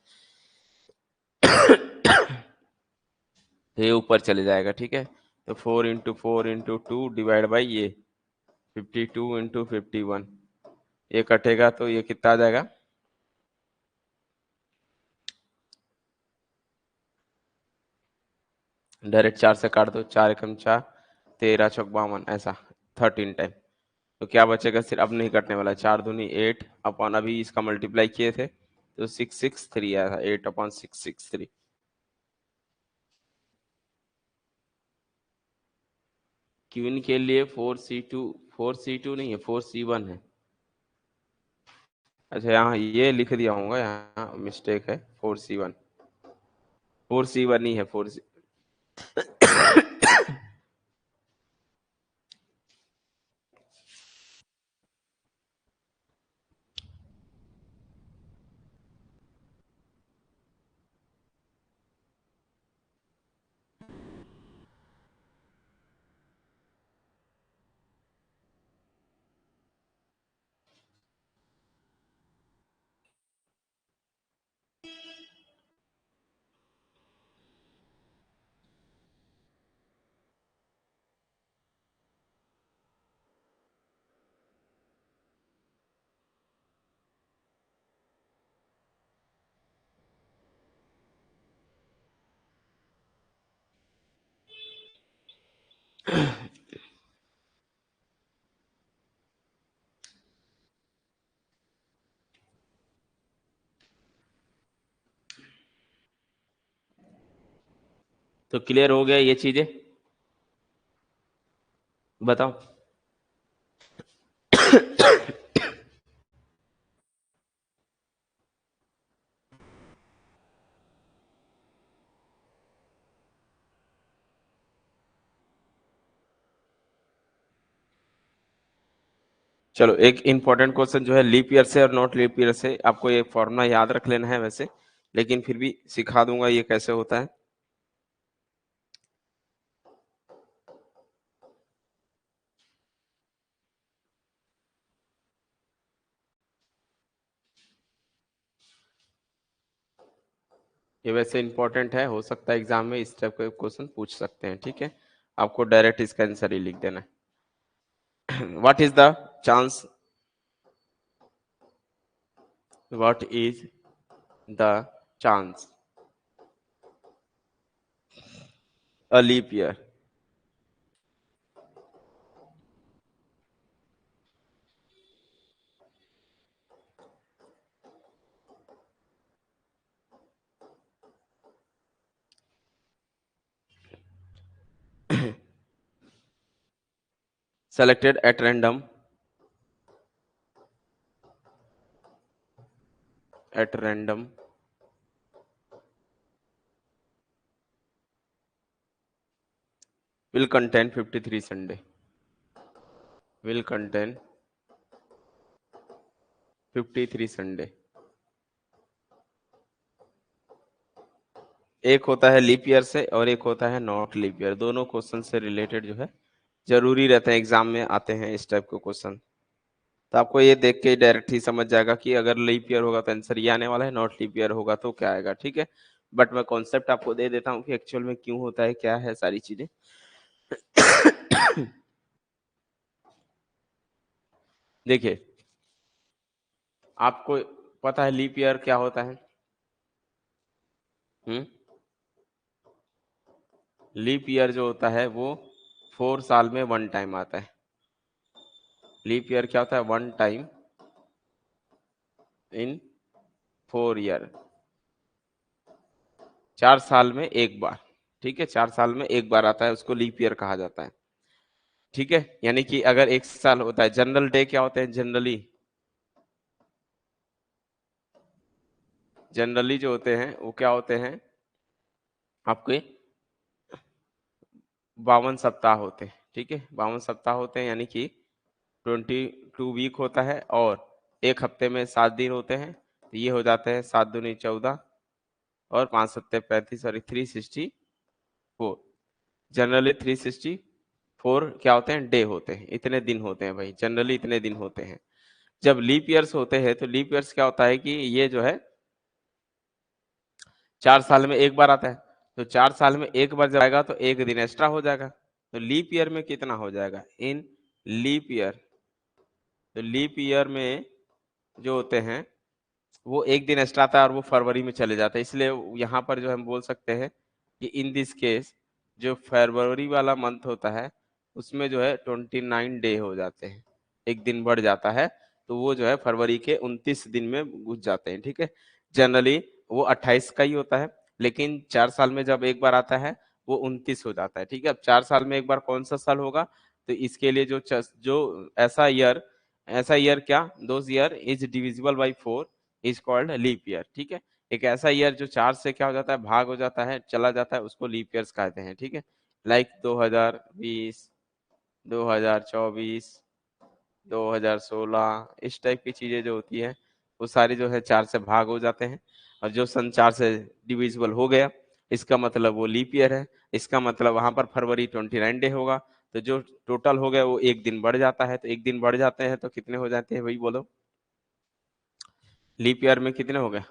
तो ये ऊपर चले जाएगा, ठीक है। तो 4 इंटू 4 इंटू 2 डिवाइड बाई ये 52 इंटू 51, ये कटेगा तो ये कितना आ जाएगा, डायरेक्ट चार से काट दो, चार एकम चार, 13 चौक 52, ऐसा 13 टाइम। तो क्या बचेगा, सिर्फ अब नहीं कटने वाला, चार दूनी 8 अपॉन अभी इसका मल्टीप्लाई किए थे तो 663 आया था, 8/663। क्वीन के लिए 4C2, 4C2 नहीं है, 4C1 है। अच्छा यहाँ ये लिख दिया होगा, यहाँ मिस्टेक है, 4C1, 4C1 ही है, 4C। तो क्लियर हो गया ये चीजें, बताओ। चलो एक इंपॉर्टेंट क्वेश्चन जो है लीप ईयर से और नॉट लीप ईयर से, आपको ये फॉर्मूला याद रख लेना है वैसे, लेकिन फिर भी सिखा दूंगा ये कैसे होता है। ये वैसे इंपॉर्टेंट है, हो सकता है एग्जाम में इस टाइप का क्वेश्चन पूछ सकते हैं, ठीक है। आपको डायरेक्ट इसका आंसर ही लिख देना है। What is the chance, what is the chance a leap year. Selected at random will contain 53 Sunday. Will contain 53 Sunday. एक होता है लीप ईयर से और एक होता है नॉट लीप ईयर। दोनों क्वेश्चन से रिलेटेड जो है जरूरी रहते हैं, एग्जाम में आते हैं इस टाइप के क्वेश्चन। तो आपको ये देख के डायरेक्ट ही समझ जाएगा कि अगर लीप ईयर होगा तो आंसर ये आने वाला है, नॉट लीप ईयर होगा तो क्या आएगा। ठीक है, बट मैं कॉन्सेप्ट आपको दे देता हूँ कि एक्चुअल में क्यों होता है, क्या है सारी चीजें। देखिए, आपको पता है लीप ईयर क्या होता है? लीप ईयर जो होता है वो 4 साल में 1 टाइम आता है। लीप ईयर क्या होता है? 1 टाइम इन 4 ईयर, 4 साल में एक बार। ठीक है, 4 साल में एक बार आता है, उसको लीप ईयर कहा जाता है। ठीक है, यानी कि अगर एक साल होता है, जनरल डे क्या होते हैं? जनरली जो होते हैं वो क्या होते हैं आपके? 52 सप्ताह होते हैं। ठीक है, 52 सप्ताह होते हैं, यानी कि 22 वीक होता है, और एक हफ्ते में 7 दिन होते हैं, तो ये हो जाते हैं 7 दूनी 14 और 5 सत्ते 35, सॉरी 364। जनरली 364 क्या होते हैं? डे होते हैं, इतने दिन होते हैं भाई, जनरली इतने दिन होते हैं। जब लीप ईयर्स होते हैं तो लीप ईयर्स क्या होता है कि ये जो है 4 साल में एक बार आता है, तो 4 साल में एक बार जब आएगा तो एक दिन एक्स्ट्रा हो जाएगा। तो लीप ईयर में कितना हो जाएगा? इन लीप ईयर, तो लीप ईयर में जो होते हैं वो एक दिन एक्स्ट्रा आता है और वो फरवरी में चले जाते हैं। इसलिए यहाँ पर जो हम बोल सकते हैं कि इन दिस केस जो फरवरी वाला मंथ होता है उसमें जो है 29 डे हो जाते हैं, एक दिन बढ़ जाता है, तो वो जो है फरवरी के 29 दिन में घुस जाते हैं। ठीक है, जनरली वो 28 का ही होता है, लेकिन 4 साल में जब एक बार आता है वो 29 हो जाता है। ठीक है, अब 4 साल में एक बार कौन सा साल होगा? तो इसके लिए जो ऐसा ईयर क्या, those year is divisible by 4 is called leap year. ठीक है, एक ऐसा ईयर जो 4 से क्या हो जाता है? भाग हो जाता है, चला जाता है, उसको लीप ईयर्स कहते हैं। ठीक है, लाइक 2020, 2024, 2016, इस टाइप की चीजें जो होती है वो सारी जो है 4 से भाग हो जाते हैं, और जो सन 4 से डिविजिबल हो गया इसका मतलब वो लीप ईयर है। इसका मतलब वहां पर फरवरी 29 डे होगा, तो जो टोटल हो गया वो एक दिन बढ़ जाता है, तो एक दिन बढ़ जाते हैं तो कितने हो जाते हैं वही बोलो? लीप ईयर में कितने हो गए?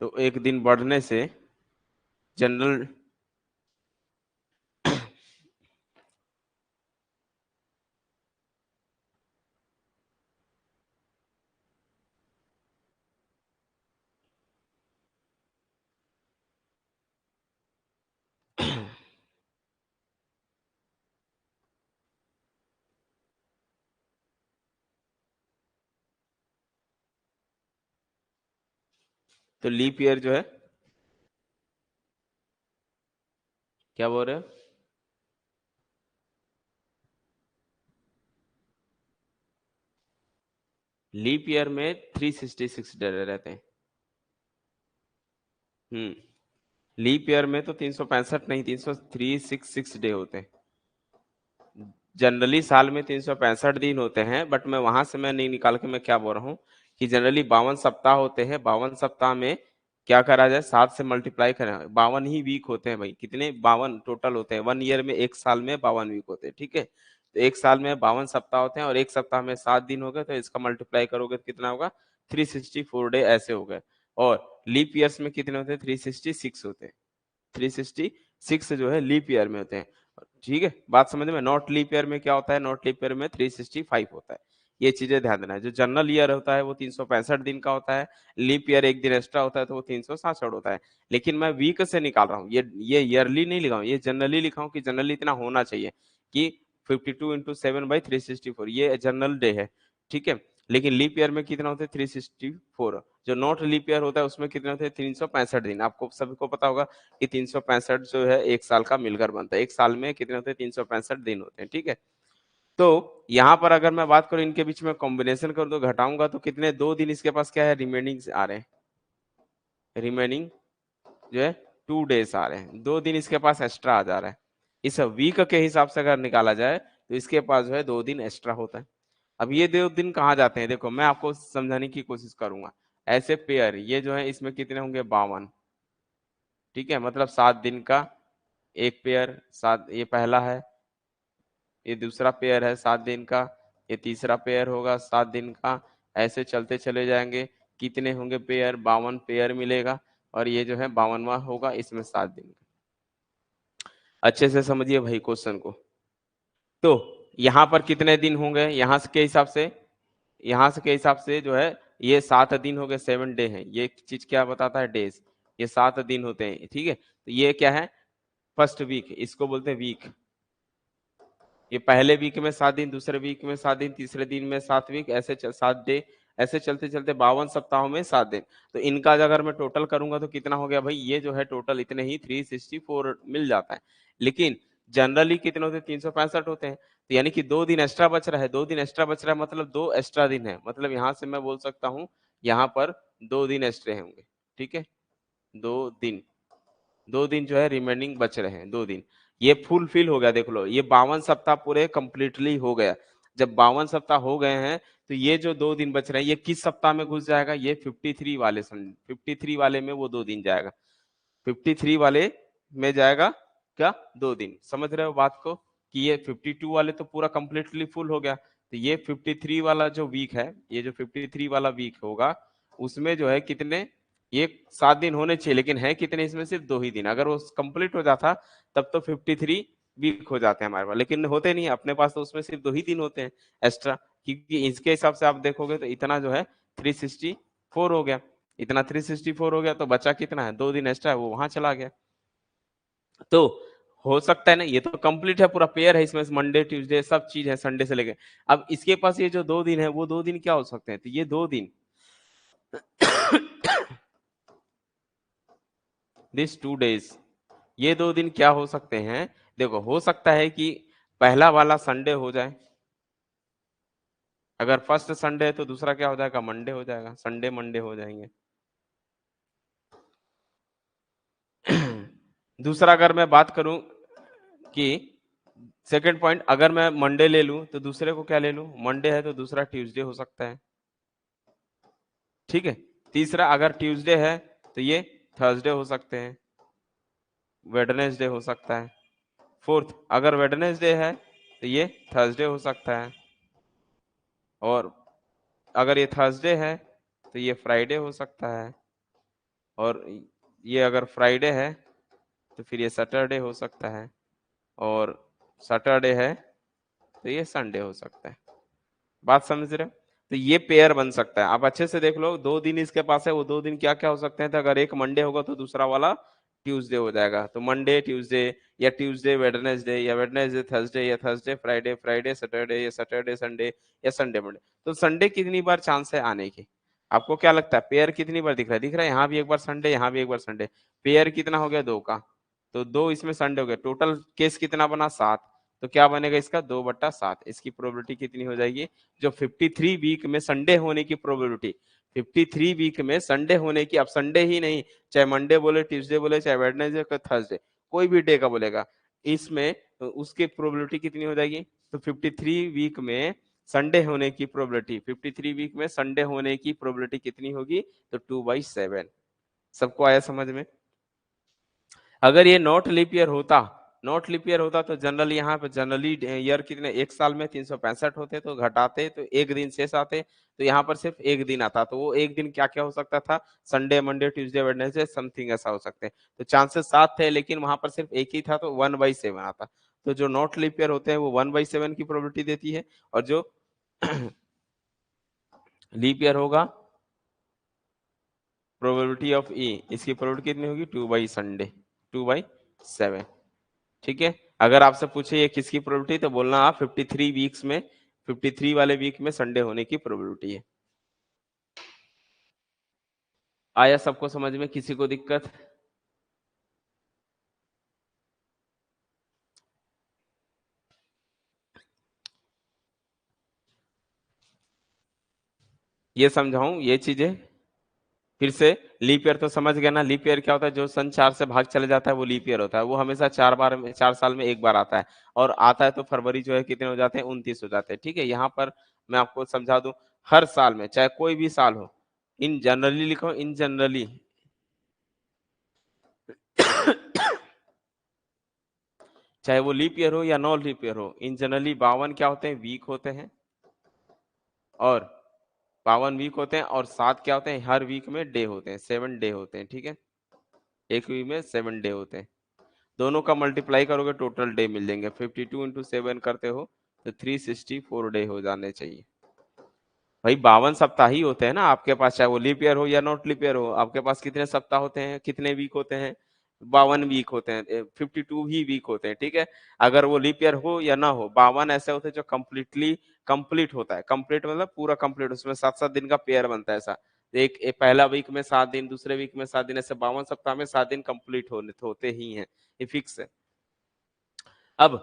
तो एक दिन बढ़ने से जनरल तो लीप ईयर जो है, क्या बोल रहे हो? लीप ईयर में 366 डे रहते हैं। लीप ईयर में तो 365 नहीं, 366 डे होते हैं। जनरली साल में 365 दिन होते हैं, बट मैं वहां से मैं नहीं निकाल के मैं क्या बोल रहा हूँ कि जनरली 52 सप्ताह होते हैं। 52 सप्ताह में क्या करा जाए? 7 से मल्टीप्लाई करें, 52 ही वीक होते हैं भाई। कितने? 52 टोटल होते हैं 1 ईयर में, एक साल में 52 वीक होते हैं। ठीक है, तो एक साल में 52 सप्ताह होते हैं और एक सप्ताह में 7 दिन हो गए, तो इसका मल्टीप्लाई करोगे तो कितना होगा? 364 डे ऐसे हो गए। और लीप ईयर्स में कितने होते हैं? 366 होते हैं। 366 जो है लीप ईयर में होते हैं। ठीक है, बात समझ में? नॉट लीप ईयर में क्या होता है? नॉट लीप ईयर में 365 होता है। ये चीजें ध्यान देना है। जो जनरल ईयर होता है वो 365 दिन का होता है, लीप ईयर एक दिन एक्स्ट्रा होता है तो वो 367 होता है। लेकिन मैं वीक से निकाल रहा हूँ, ये ईयरली नहीं लिखा हूँ, ये जनरली लिखा हूँ कि जनरली इतना होना चाहिए कि 52 × 7/364 ये जनरल डे है, ठीक है। लेकिन लीप ईयर में कितना होता है 364, जो नॉट लीप ईयर होता है उसमें कितने होते हैं 365 दिन। आपको सभी को पता होगा कि 365 जो है एक साल का मिलकर बनता है, एक साल में कितने होते हैं 365 दिन होते हैं, ठीक है। तो यहाँ पर अगर मैं बात करूं इनके बीच में कॉम्बिनेशन कर दो, घटाऊंगा तो कितने 2 दिन इसके पास क्या है रिमेनिंग आ रहे हैं, रिमेनिंग जो है 2 डेज आ रहे हैं, 2 दिन इसके पास एक्स्ट्रा आ जा रहा है। इस वीक के हिसाब से अगर निकाला जाए तो इसके पास जो है 2 दिन एक्स्ट्रा होता है। अब ये 2 दिन कहाँ जाते हैं, देखो मैं आपको समझाने की कोशिश करूंगा। ऐसे पेयर ये जो है इसमें कितने होंगे 52, ठीक है, मतलब 7 दिन का एक पेयर, 7 ये पहला है, ये दूसरा पेयर है 7 दिन का, ये तीसरा पेयर होगा 7 दिन का, ऐसे चलते चले जाएंगे। कितने होंगे पेयर 52 पेयर मिलेगा, और ये जो है 52वां होगा, इसमें 7 दिन का। अच्छे से समझिए भाई क्वेश्चन को। तो यहाँ पर कितने दिन होंगे यहाँ के हिसाब से, यहाँ से के हिसाब से जो है ये 7 दिन हो गए, 7 डे है, ये चीज क्या बताता है डेज, ये 7 दिन होते हैं, ठीक है। तो ये क्या है फर्स्ट वीक, इसको बोलते हैं वीक। ये पहले वीक में 7 दिन, दूसरे वीक में 7 दिन, तीसरे दिन में 7 वीक, ऐसे 7 डे, ऐसे चलते चलते 52 सप्ताहों में 7 दिन। तो इनका अगर मैं टोटल करूंगा तो कितना हो गया भाई, ये जो है टोटल इतने ही 364 मिल जाता है। लेकिन जनरली कितने होते हैं 365 होते हैं, तो यानी कि 2 दिन एक्स्ट्रा बच रहा है, 2 दिन एक्स्ट्रा बच रहा है मतलब 2 एक्स्ट्रा दिन है, मतलब यहाँ से मैं बोल सकता हूँ यहाँ पर 2 दिन एक्स्ट्रा होंगे, ठीक है। 2 दिन, 2 दिन जो है रिमेनिंग बच रहे हैं, 2 दिन। ये फुलफिल हो गया, देख लो ये 52 सप्ताह पूरे कंप्लीटली हो गया। जब 52 सप्ताह हो गए हैं तो ये जो 2 दिन बच रहे हैं ये किस सप्ताह में घुस जाएगा, ये 53 वाले 53 वाले में वो 2 दिन जाएगा, 53 वाले में जाएगा क्या 2 दिन। समझ रहे हो बात को कि ये 52 वाले तो पूरा कंप्लीटली फुल हो गया, तो ये 53 वाला जो वीक है, ये जो 53 वाला वीक होगा उसमें जो है कितने, ये 7 दिन होने चाहिए, लेकिन है कितने इसमें सिर्फ 2 ही दिन। अगर वो कंप्लीट हो जाता तब तो 53 वीक हो जाते हैं हमारे पास, लेकिन होते नहीं अपने पास, तो उसमें सिर्फ 2 ही दिन होते हैं एक्स्ट्रा। क्योंकि इसके हिसाब से आप देखोगे तो इतना जो है 364 हो गया, इतना 364 हो गया, तो बचा कितना है 2 दिन एक्स्ट्रा है, वो वहां चला गया। तो हो सकता है ना, ये तो कंप्लीट है पूरा पेयर है, इसमें मंडे ट्यूसडे सब चीज है संडे से लेके। अब इसके पास ये जो 2 दिन है वो 2 दिन क्या हो सकते हैं, तो ये 2 दिन दिस 2 डेज, ये 2 दिन क्या हो सकते हैं, देखो हो सकता है कि पहला वाला संडे हो जाए, अगर फर्स्ट संडे है तो दूसरा क्या हो जाएगा मंडे हो जाएगा, संडे मंडे हो जाएंगे। दूसरा अगर मैं बात करूं कि सेकंड पॉइंट, अगर मैं मंडे ले लूं तो दूसरे को क्या ले लूं, मंडे है तो दूसरा ट्यूसडे हो सकता है, ठीक है। तीसरा अगर ट्यूसडे है तो ये थर्सडे हो सकते हैं, वेडनेसडे हो सकता है। फोर्थ अगर वेडनेसडे है तो ये थर्सडे हो सकता है, और अगर ये थर्सडे है तो ये फ्राइडे हो सकता है, और ये अगर फ्राइडे है तो फिर ये सैटरडे हो सकता है, और सैटरडे है तो ये संडे हो सकता है। बात समझ रहे हो, तो ये पेयर बन सकता है। आप अच्छे से देख लो, 2 दिन इसके पास है, वो 2 दिन क्या क्या हो सकते हैं, तो अगर एक मंडे होगा तो दूसरा वाला ट्यूसडे हो जाएगा, तो मंडे ट्यूसडे, या ट्यूसडे वेडनेसडे, या वेडनेसडे थर्सडे, या थर्सडे फ्राइडे, फ्राइडे सैटरडे, या सैटरडे संडे, या संडे मंडे। तो संडे कितनी बार चांस है आने की, आपको क्या लगता है पेयर कितनी बार दिख रहा है, दिख रहा है यहाँ भी एक बार संडे, यहाँ भी एक बार संडे, पेयर कितना हो गया 2 का, तो 2 इसमें संडे हो गया, टोटल केस कितना बना 7, तो क्या बनेगा इसका 2/7, इसकी प्रोबेबिलिटी कितनी हो जाएगी, जो 53 वीक में संडे होने की प्रोबेबिलिटी, 53 वीक में संडे होने की, अब संडे ही नहीं, चाहे मंडे बोले, ट्यूसडे बोले, चाहे वेडनेसडे, थर्सडे, कोई भी डे का बोलेगा, इसमें उसकी प्रोबेबिलिटी कितनी हो जाएगी, तो 53 वीक में संडे होने की प्रोबेबिलिटी, 53 वीक में संडे होने की प्रोबेबिलिटी कितनी होगी, तो 2/7। सबको आया समझ में। अगर ये नॉट लीप ईयर होता, नॉट लीप ईयर होता तो जनरली यहाँ पे जनरली ईयर कितने, एक साल में 365 होते, तो घटाते तो एक दिन शेष आते, तो यहाँ पर सिर्फ एक दिन आता, तो वो एक दिन क्या क्या हो सकता था, Sunday Monday Tuesday Wednesday something ऐसा हो सकते हैं। तो चांसेस 7 थे, लेकिन वहां पर सिर्फ एक ही था, तो 1/7 आता। तो जो नॉट लीप ईयर होते हैं वो 1/7 की प्रोबेबिलिटी देती है, और जो लीप ईयर होगा, प्रोबेबिलिटी ऑफ ई, इसकी प्रोबेबिलिटी कितनी होगी 2/संडे, 2/7। ठीक है, अगर आपसे पूछे ये किसकी प्रोबेबिलिटी तो बोलना आप 53 वीक्स में, 53 वाले वीक में संडे होने की प्रोबेबिलिटी है। आया सबको समझ में, किसी को दिक्कत? ये समझाऊं ये चीजें फिर से? लीप ईयर तो समझ गया ना, लीप ईयर क्या होता है, जो सन 4 से भाग चले जाता है वो लीप ईयर होता है, वो हमेशा 4 बार में, 4 साल में एक बार आता है, और आता है तो फरवरी जो है कितने हो जाते हैं, 29 हो जाते हैं। ठीक है, यहाँ पर मैं आपको समझा दूं, हर साल में चाहे कोई भी साल हो, इन जनरली लिखो, इन जनरली चाहे वो लीप ईयर हो या नॉन लीप ईयर हो, इन जनरली 52 क्या होते हैं, वीक होते हैं, और 52 वीक होते हैं, और 7 क्या होते हैं, हर वीक में डे होते हैं, 7 डे होते हैं। ठीक है, एक वीक में 7 डे होते हैं, दोनों का मल्टीप्लाई करोगे टोटल डे मिल जाएंगे, 52 × 7 करते हो तो 364 डे हो जाने चाहिए। भाई 52 सप्ताह ही होते हैं ना आपके पास, चाहे वो लीप ईयर हो या नॉट लीप ईयर हो, आपके पास कितने सप्ताह होते हैं, कितने वीक होते हैं, 52 वीक होते हैं, 52 ही वीक होते हैं। ठीक है, अगर वो लीप ईयर हो या ना हो, 52 ऐसे होते हैं जो कम्प्लीटली कंप्लीट होता है, कंप्लीट मतलब पूरा कंप्लीट, उसमें 7-7 दिन का पेयर बनता है ऐसा, एक पहला वीक में 7 दिन, दूसरे वीक में 7 दिन, ऐसे 52 सप्ताह में 7 दिन कंप्लीट होते ही हैं, ये फिक्स है। अब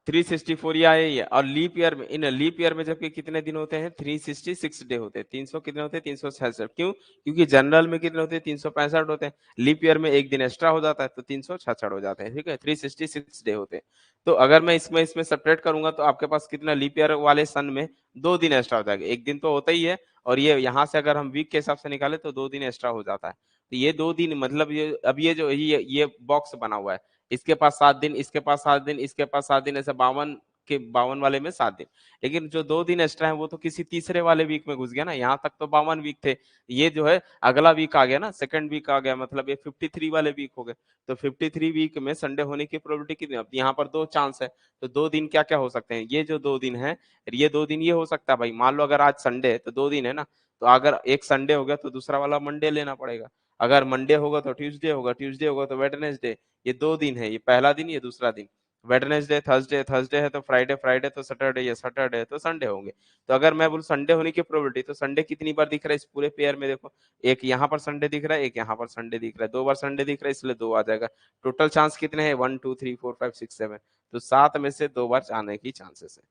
364 ये आए, ये और लीप ईयर में, इन लीप ईयर में जबकि कितने दिन होते हैं, 366 डे होते हैं, 300 कितने होते हैं, 366, क्यों? क्योंकि जनरल में कितने होते हैं, 365 होते हैं, लीप ईयर में एक दिन एक्स्ट्रा हो जाता है तो 366 हो जाते हैं। ठीक है, 366 डे होते हैं। तो अगर मैं इसमें इसमें सेपरेट करूंगा तो आपके पास कितना, लीप ईयर वाले सन में 2 दिन एक्स्ट्रा हो जाएगा, एक दिन तो होता ही है, और ये यहाँ से अगर हम वीक के हिसाब से निकाले तो 2 दिन एक्स्ट्रा हो जाता है। तो ये 2 दिन मतलब ये, अब ये जो ये बॉक्स बना हुआ है, इसके पास 7 दिन, इसके पास 7 दिन, इसके पास 7 दिन, ऐसे 52 वाले में 7 दिन, लेकिन जो 2 दिन एक्स्ट्रा है वो तो किसी तीसरे वाले वीक में घुस गया ना, यहाँ तक तो 52 वीक थे, ये जो है अगला वीक आ गया ना, सेकंड वीक आ गया, मतलब ये 53 वाले वीक हो गए। तो 53 वीक में संडे होने की प्रोबेबिलिटी कितनी, अब यहाँ पर 2 चांस है, तो 2 दिन क्या क्या हो सकते हैं, ये जो 2 दिन है, ये 2 दिन ये हो सकता है भाई, मान लो अगर आज संडे है तो 2 दिन है ना, तो अगर एक संडे हो गया तो दूसरा वाला मंडे लेना पड़ेगा, अगर मंडे होगा तो ट्यूसडे होगा, ट्यूसडे होगा तो वेडनेसडे, ये 2 दिन है, ये पहला दिन, ये दूसरा दिन, वेडनेसडे थर्सडे, थर्सडे है तो फ्राइडे, फ्राइडे तो सैटरडे, ये सैटरडे है तो संडे होंगे। तो अगर मैं बोलूं संडे होने की प्रोबेबिलिटी, तो संडे कितनी बार दिख रहा है इस पूरे पेयर में, देखो एक यहाँ पर संडे दिख रहा है, एक यहाँ पर संडे दिख रहा है, 2 बार संडे दिख रहा है, इसलिए 2 आ जाएगा। टोटल चांस कितने हैं, 1 2 3 4 5 6 7, तो 7 में से 2 बार आने की चांसेस है।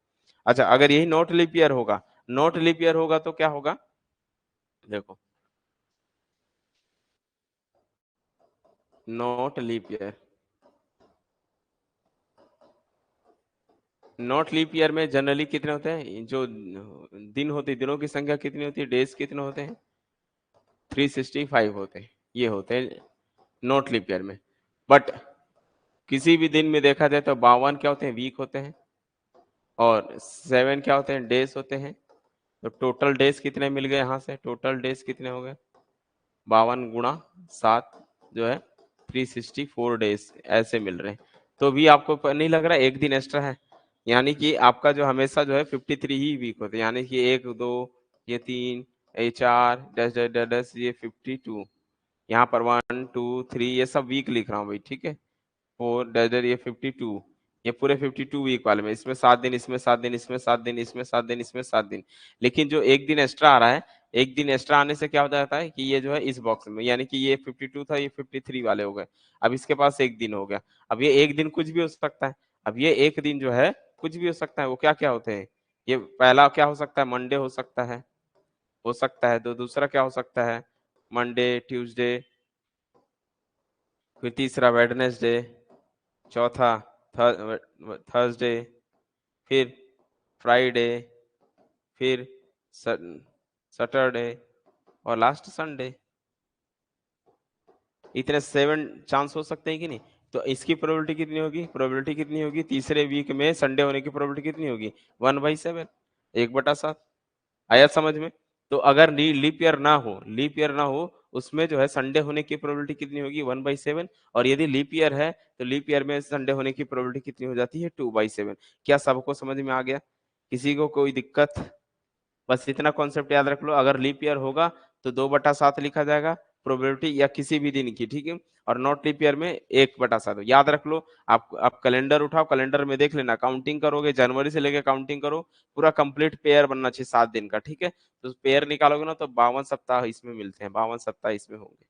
अच्छा, अगर यही नॉट लीप ईयर होगा, नॉट लीप ईयर होगा तो क्या होगा, देखो not leap year, not leap year में जनरली कितने होते हैं, जो दिन होते हैं, दिनों की संख्या कितनी होती है, डेज कितने होते हैं, 365 होते हैं, ये होते हैं नॉट लीप ईयर में। बट किसी भी दिन में देखा जाए तो 52 क्या होते हैं, वीक होते हैं, और 7 क्या होते हैं, डेज होते हैं। तो टोटल डेज कितने मिल गए, यहाँ से टोटल डेज कितने हो गए, 52 × 7 जो है 364 डेज ऐसे मिल रहे हैं। तो भी आपको नहीं लग रहा एक दिन एक्स्ट्रा है, यानी कि आपका जो हमेशा जो है 53 ही वीक होते हैं, यानी कि 1 2 ये 3 ये 4 डैश डैश डैश डैश, ये 52, यहाँ पर 1 2 3 ये सब वीक लिख रहा हूँ भाई। ठीक है, 4 डैश डैश ये 52, ये पूरे 52 वीक वाले में, इसमें 7 दिन, इसमें 7 दिन, इसमें 7 दिन, इसमें 7 दिन, इसमें 7 दिन, लेकिन जो एक दिन एक्स्ट्रा आ रहा है, एक दिन एक्स्ट्रा आने से क्या हो जाता है कि ये जो है इस बॉक्स में, यानी कि ये 52 था, ये 53 वाले हो गए, अब इसके पास एक दिन हो गया, अब ये एक दिन कुछ भी हो सकता है, अब ये एक दिन जो है कुछ भी हो सकता है, वो क्या क्या होते हैं, ये पहला क्या हो सकता है, मंडे हो सकता है, तो दूसरा क्या हो सकता है, मंडे ट्यूसडे, फिर तीसरा वेडनेसडे, चौथा थर्सडे, फिर फ्राइडे, फिर सैटरडे, और लास्ट संडे। इतने 7 चांस हो सकते हैं कि नहीं? तो इसकी प्रोबेबिलिटी कितनी होगी, तीसरे वीक में संडे होने की प्रोबेबिलिटी कितनी होगी, 1/7, 1/7। आया समझ में? तो अगर लीप ईयर ना हो, उसमें जो है संडे होने की प्रोबेबिलिटी कितनी होगी, 1/7, और यदि लीप ईयर है तो लीप ईयर में संडे होने की प्रोबेबिलिटी कितनी हो जाती है, 2/7। क्या सबको समझ में आ गया, किसी को कोई दिक्कत? बस इतना कॉन्सेप्ट याद रख लो। अगर लीप ईयर होगा तो 2/7 लिखा जाएगा प्रोबेबिलिटी, या किसी भी दिन की, ठीक है। और नॉट लीप ईयर में 1/7 याद रख लो। आप कैलेंडर उठाओ, कैलेंडर में देख लेना, काउंटिंग करोगे जनवरी से लेके काउंटिंग करो, पूरा कंप्लीट पेयर बनना चाहिए 7 दिन का, ठीक है। तो पेयर निकालोगे ना तो 52 सप्ताह इसमें मिलते हैं, 52 सप्ताह इसमें होंगे।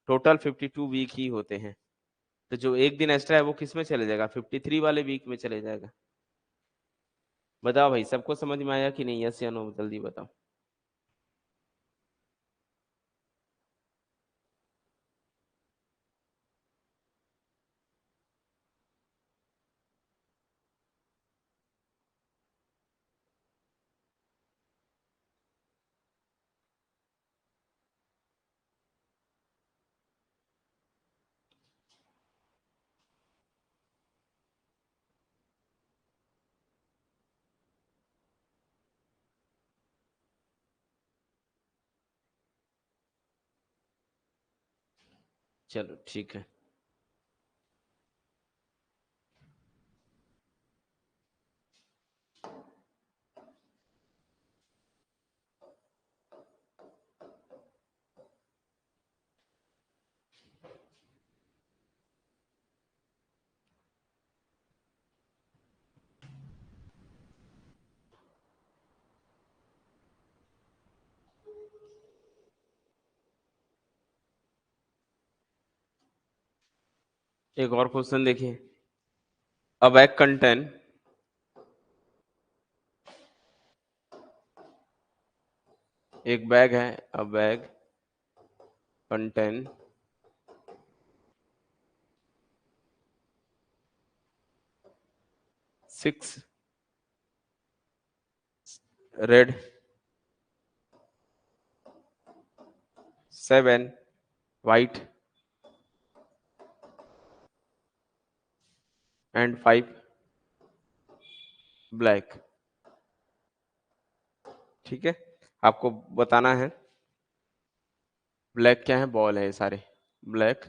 टोटल 52 वीक ही होते हैं। तो जो एक दिन एक्स्ट्रा है वो किस में चले जाएगा, 53 वाले वीक में चले जाएगा। बताओ भाई, सबको समझ में आया कि नहीं? यस या नो, जल्दी बताओ। चलो ठीक है। एक और क्वेश्चन देखिए। A bag contain एक बैग है, a bag contain 6 red, 7 white and 5 black, ठीक है। आपको बताना है ब्लैक क्या है, बॉल है ये सारे, black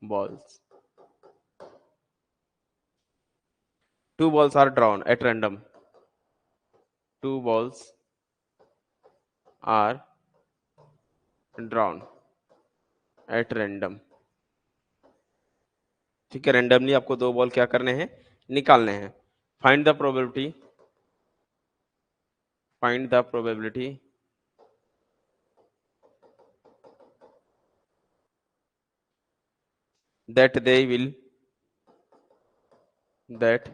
balls. 2 balls are drawn at random. 2 balls are drawn at random, ठीक है। रेंडमली आपको 2 बॉल क्या करने हैं, निकालने हैं। Find the probability, find the probability that they will, that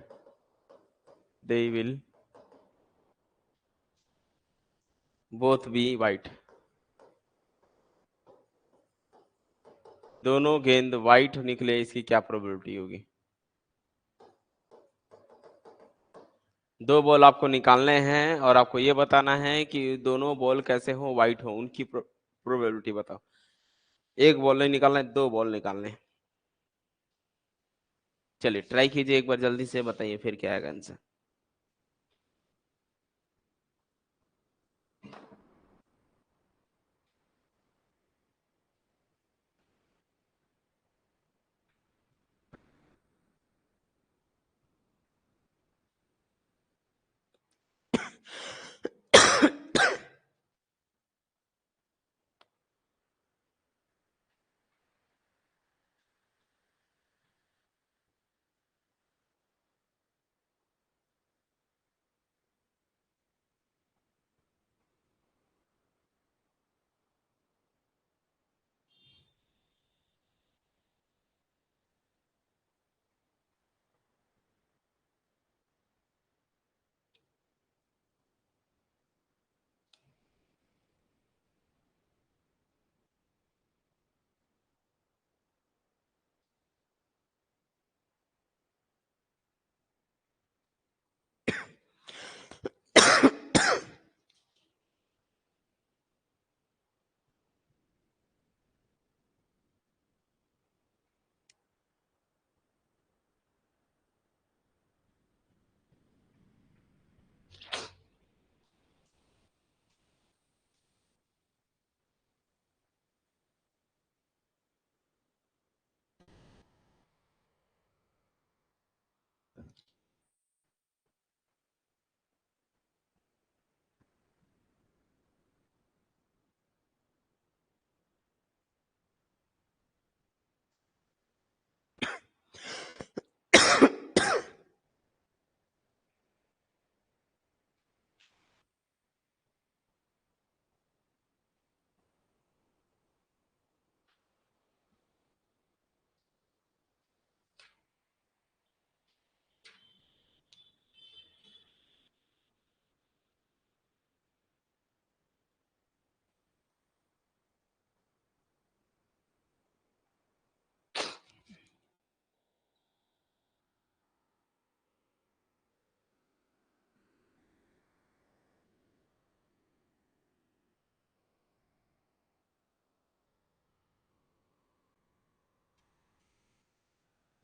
they will both be white. दोनों गेंद व्हाइट निकले, इसकी क्या प्रोबेबिलिटी होगी? 2 बॉल आपको निकालने हैं और आपको ये बताना है कि दोनों बॉल कैसे हो, व्हाइट हो, उनकी प्रोबेबिलिटी बताओ। एक बॉल नहीं निकालना है, 2 बॉल निकालने हैं। चलिए ट्राई कीजिए एक बार, जल्दी से बताइए फिर क्या आएगा आंसर।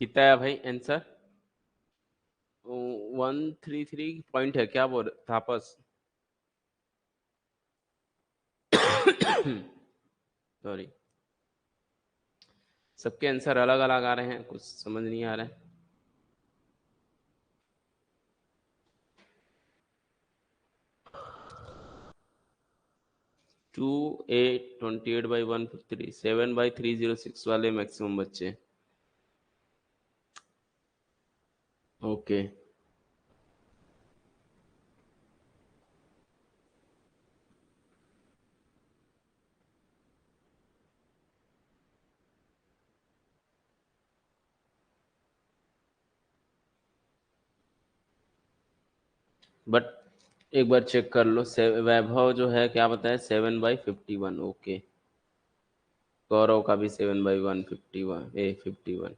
कितना है भाई आंसर? 133 पॉइंट है क्या बोल थापस? सॉरी, सबके आंसर अलग अलग आ रहे हैं, कुछ समझ नहीं आ रहा है। 2828/153, 7/306 वाले मैक्सिमम बच्चे। ओके। बट एक बार चेक कर लो, वैभव जो है क्या बताया, 7/51। ओके, गौरव का भी 7/151, 51।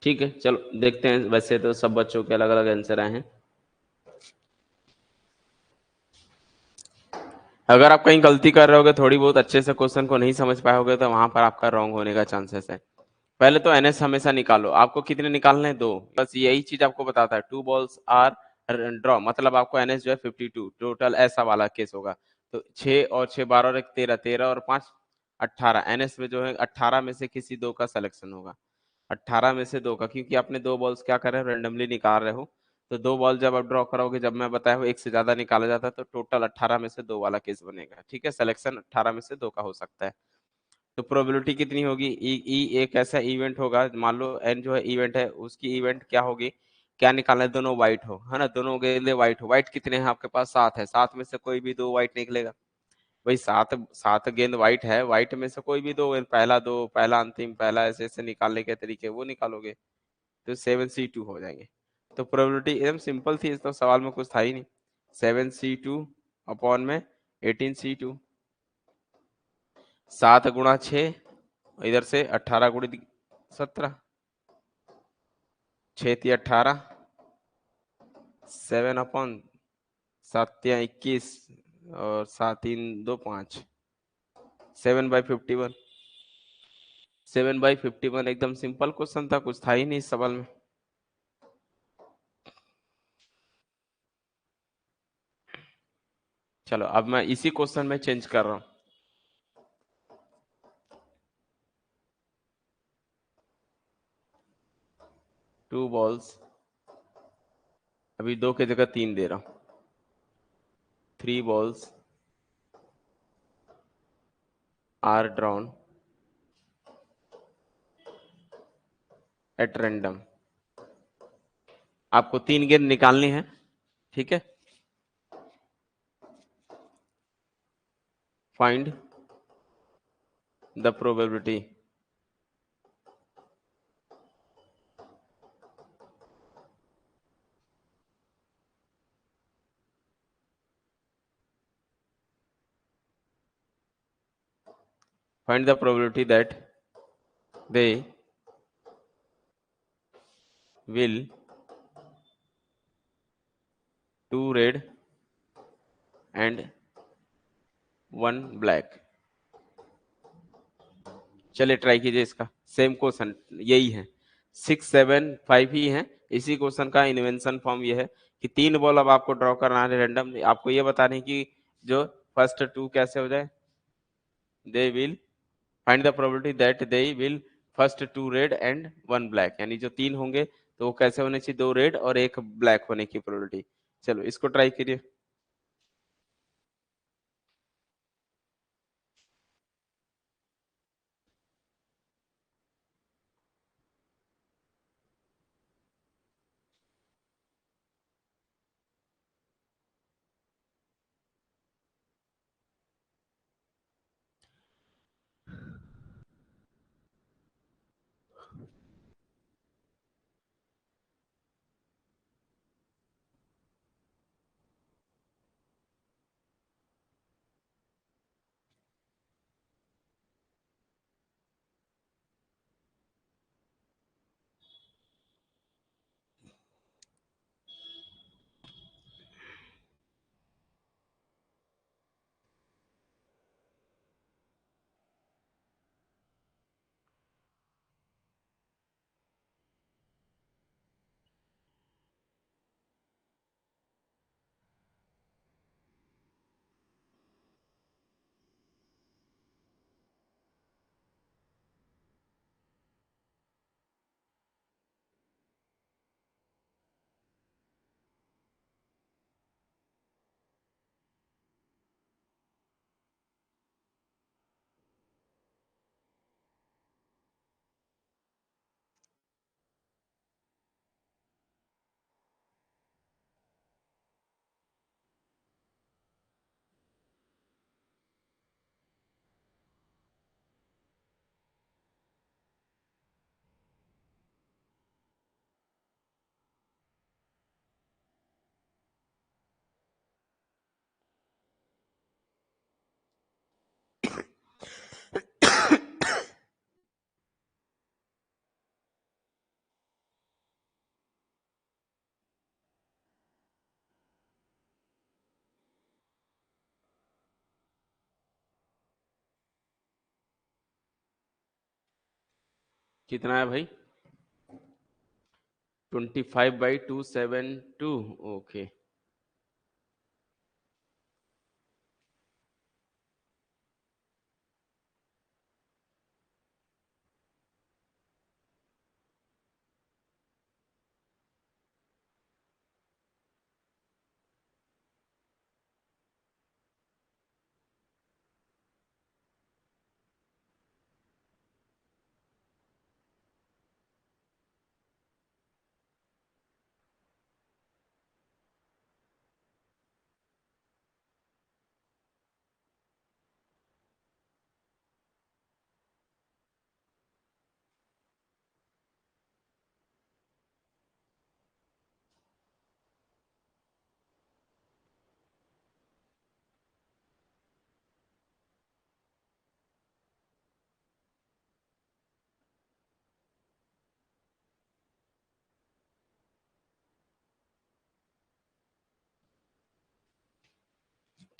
ठीक है, चलो देखते हैं। वैसे तो सब बच्चों के अलग अलग आंसर आए हैं। अगर आप कहीं गलती कर रहे होगे, थोड़ी बहुत अच्छे से क्वेश्चन को नहीं समझ पाए होगे, तो वहां पर आपका रॉन्ग होने का चांसेस है। पहले तो एनएस हमेशा निकालो। आपको कितने निकालने हैं? 2। बस यही चीज आपको बताता है। 2 बॉल्स आर ड्रॉ, मतलब आपको एनएस जो है 52 टोटल, ऐसा वाला केस होगा। तो 6 और 6 12 और 1 13, 13 और 5 18। एनएस में जो है 18 में से किसी दो का सिलेक्शन होगा। 18 में से दो का, क्योंकि आपने 2 बॉल्स क्या कर रहे हो, रेंडमली निकाल रहे हो। तो 2 बॉल जब आप ड्रॉ करोगे, जब मैं बताया हूँ एक से ज्यादा निकाला जाता है, तो टोटल 18 में से 2 वाला केस बनेगा। ठीक है, सिलेक्शन 18 में से 2 का हो सकता है। तो प्रोबेबिलिटी कितनी होगी? ई एक ऐसा इवेंट होगा, मान लो एन जो है इवेंट है, उसकी इवेंट क्या होगी, क्या निकालना है, दोनों वाइट हो, है ना, दोनों गेंदे वाइट हो। वाइट कितने हैं आपके पास? 7 है। 7 में से कोई भी 2 वाइट निकलेगा। भाई 7 गेंद वाइट है, वाइट में से कोई भी 2 गेंद, पहला 2, पहला अंतिम, पहला, ऐसे ऐसे निकालने के तरीके वो निकालोगे, तो 7C2 हो जाएंगे। तो प्रोबेबिलिटी एकदम सिंपल थी, इस तो सवाल में कुछ था ही नहीं। 7C2 अपॉन में 18C2। 7 × 6, इधर से 18 × 17, 6 × 3 = 18, 7/7 = 21, और 7 × 3 = 5, 7/51। 7/51 एकदम सिंपल क्वेश्चन था, कुछ था ही नहीं इस सवाल में। चलो अब मैं इसी क्वेश्चन में चेंज कर रहा हूँ। 2 बॉल्स, अभी 2 की जगह 3 दे रहा हूँ। 3 balls are drawn at random. आपको 3 गेंद निकालनी है, ठीक है। Find the probability find the probability that they will 2 red and 1 black। चलिए ट्राई कीजिए इसका। सेम क्वेश्चन यही है, 6 7 5 ही है। इसी क्वेश्चन का इन्वेंशन फॉर्म ये है कि 3 बॉल अब आपको ड्रॉ करना है रैंडम। आपको ये बताना है कि जो फर्स्ट 2 कैसे हो जाए। They will find the probability that they will first 2 red and 1 black, यानी जो 3 होंगे तो वो कैसे होने चाहिए, 2 रेड और 1 ब्लैक होने की प्रोबेबिलिटी। चलो इसको ट्राई करिए। कितना है भाई? 25/272। ओके,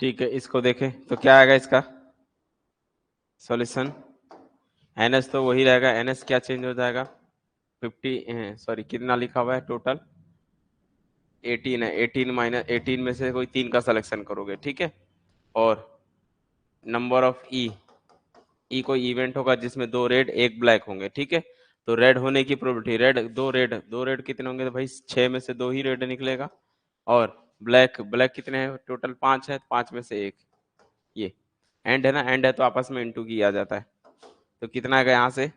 ठीक है, इसको देखें तो क्या आएगा इसका सॉल्यूशन? एनएस तो वही रहेगा, एनएस क्या चेंज हो जाएगा? 50, सॉरी कितना लिखा हुआ है टोटल? 18 है। 18 माइनस 18 में से कोई 3 का सिलेक्शन करोगे, ठीक है। और नंबर ऑफ ई कोई इवेंट होगा जिसमें 2 रेड 1 ब्लैक होंगे, ठीक है। तो रेड होने की प्रोबेबिलिटी, दो रेड कितने होंगे? तो भाई 6 में से 2 ही रेड निकलेगा। और ब्लैक ब्लैक कितने हैं टोटल? 5 है, 5 में से 1। ये एंड है ना, एंड है तो आपस में इनटू की आ जाता है। तो कितना आएगा यहाँ से?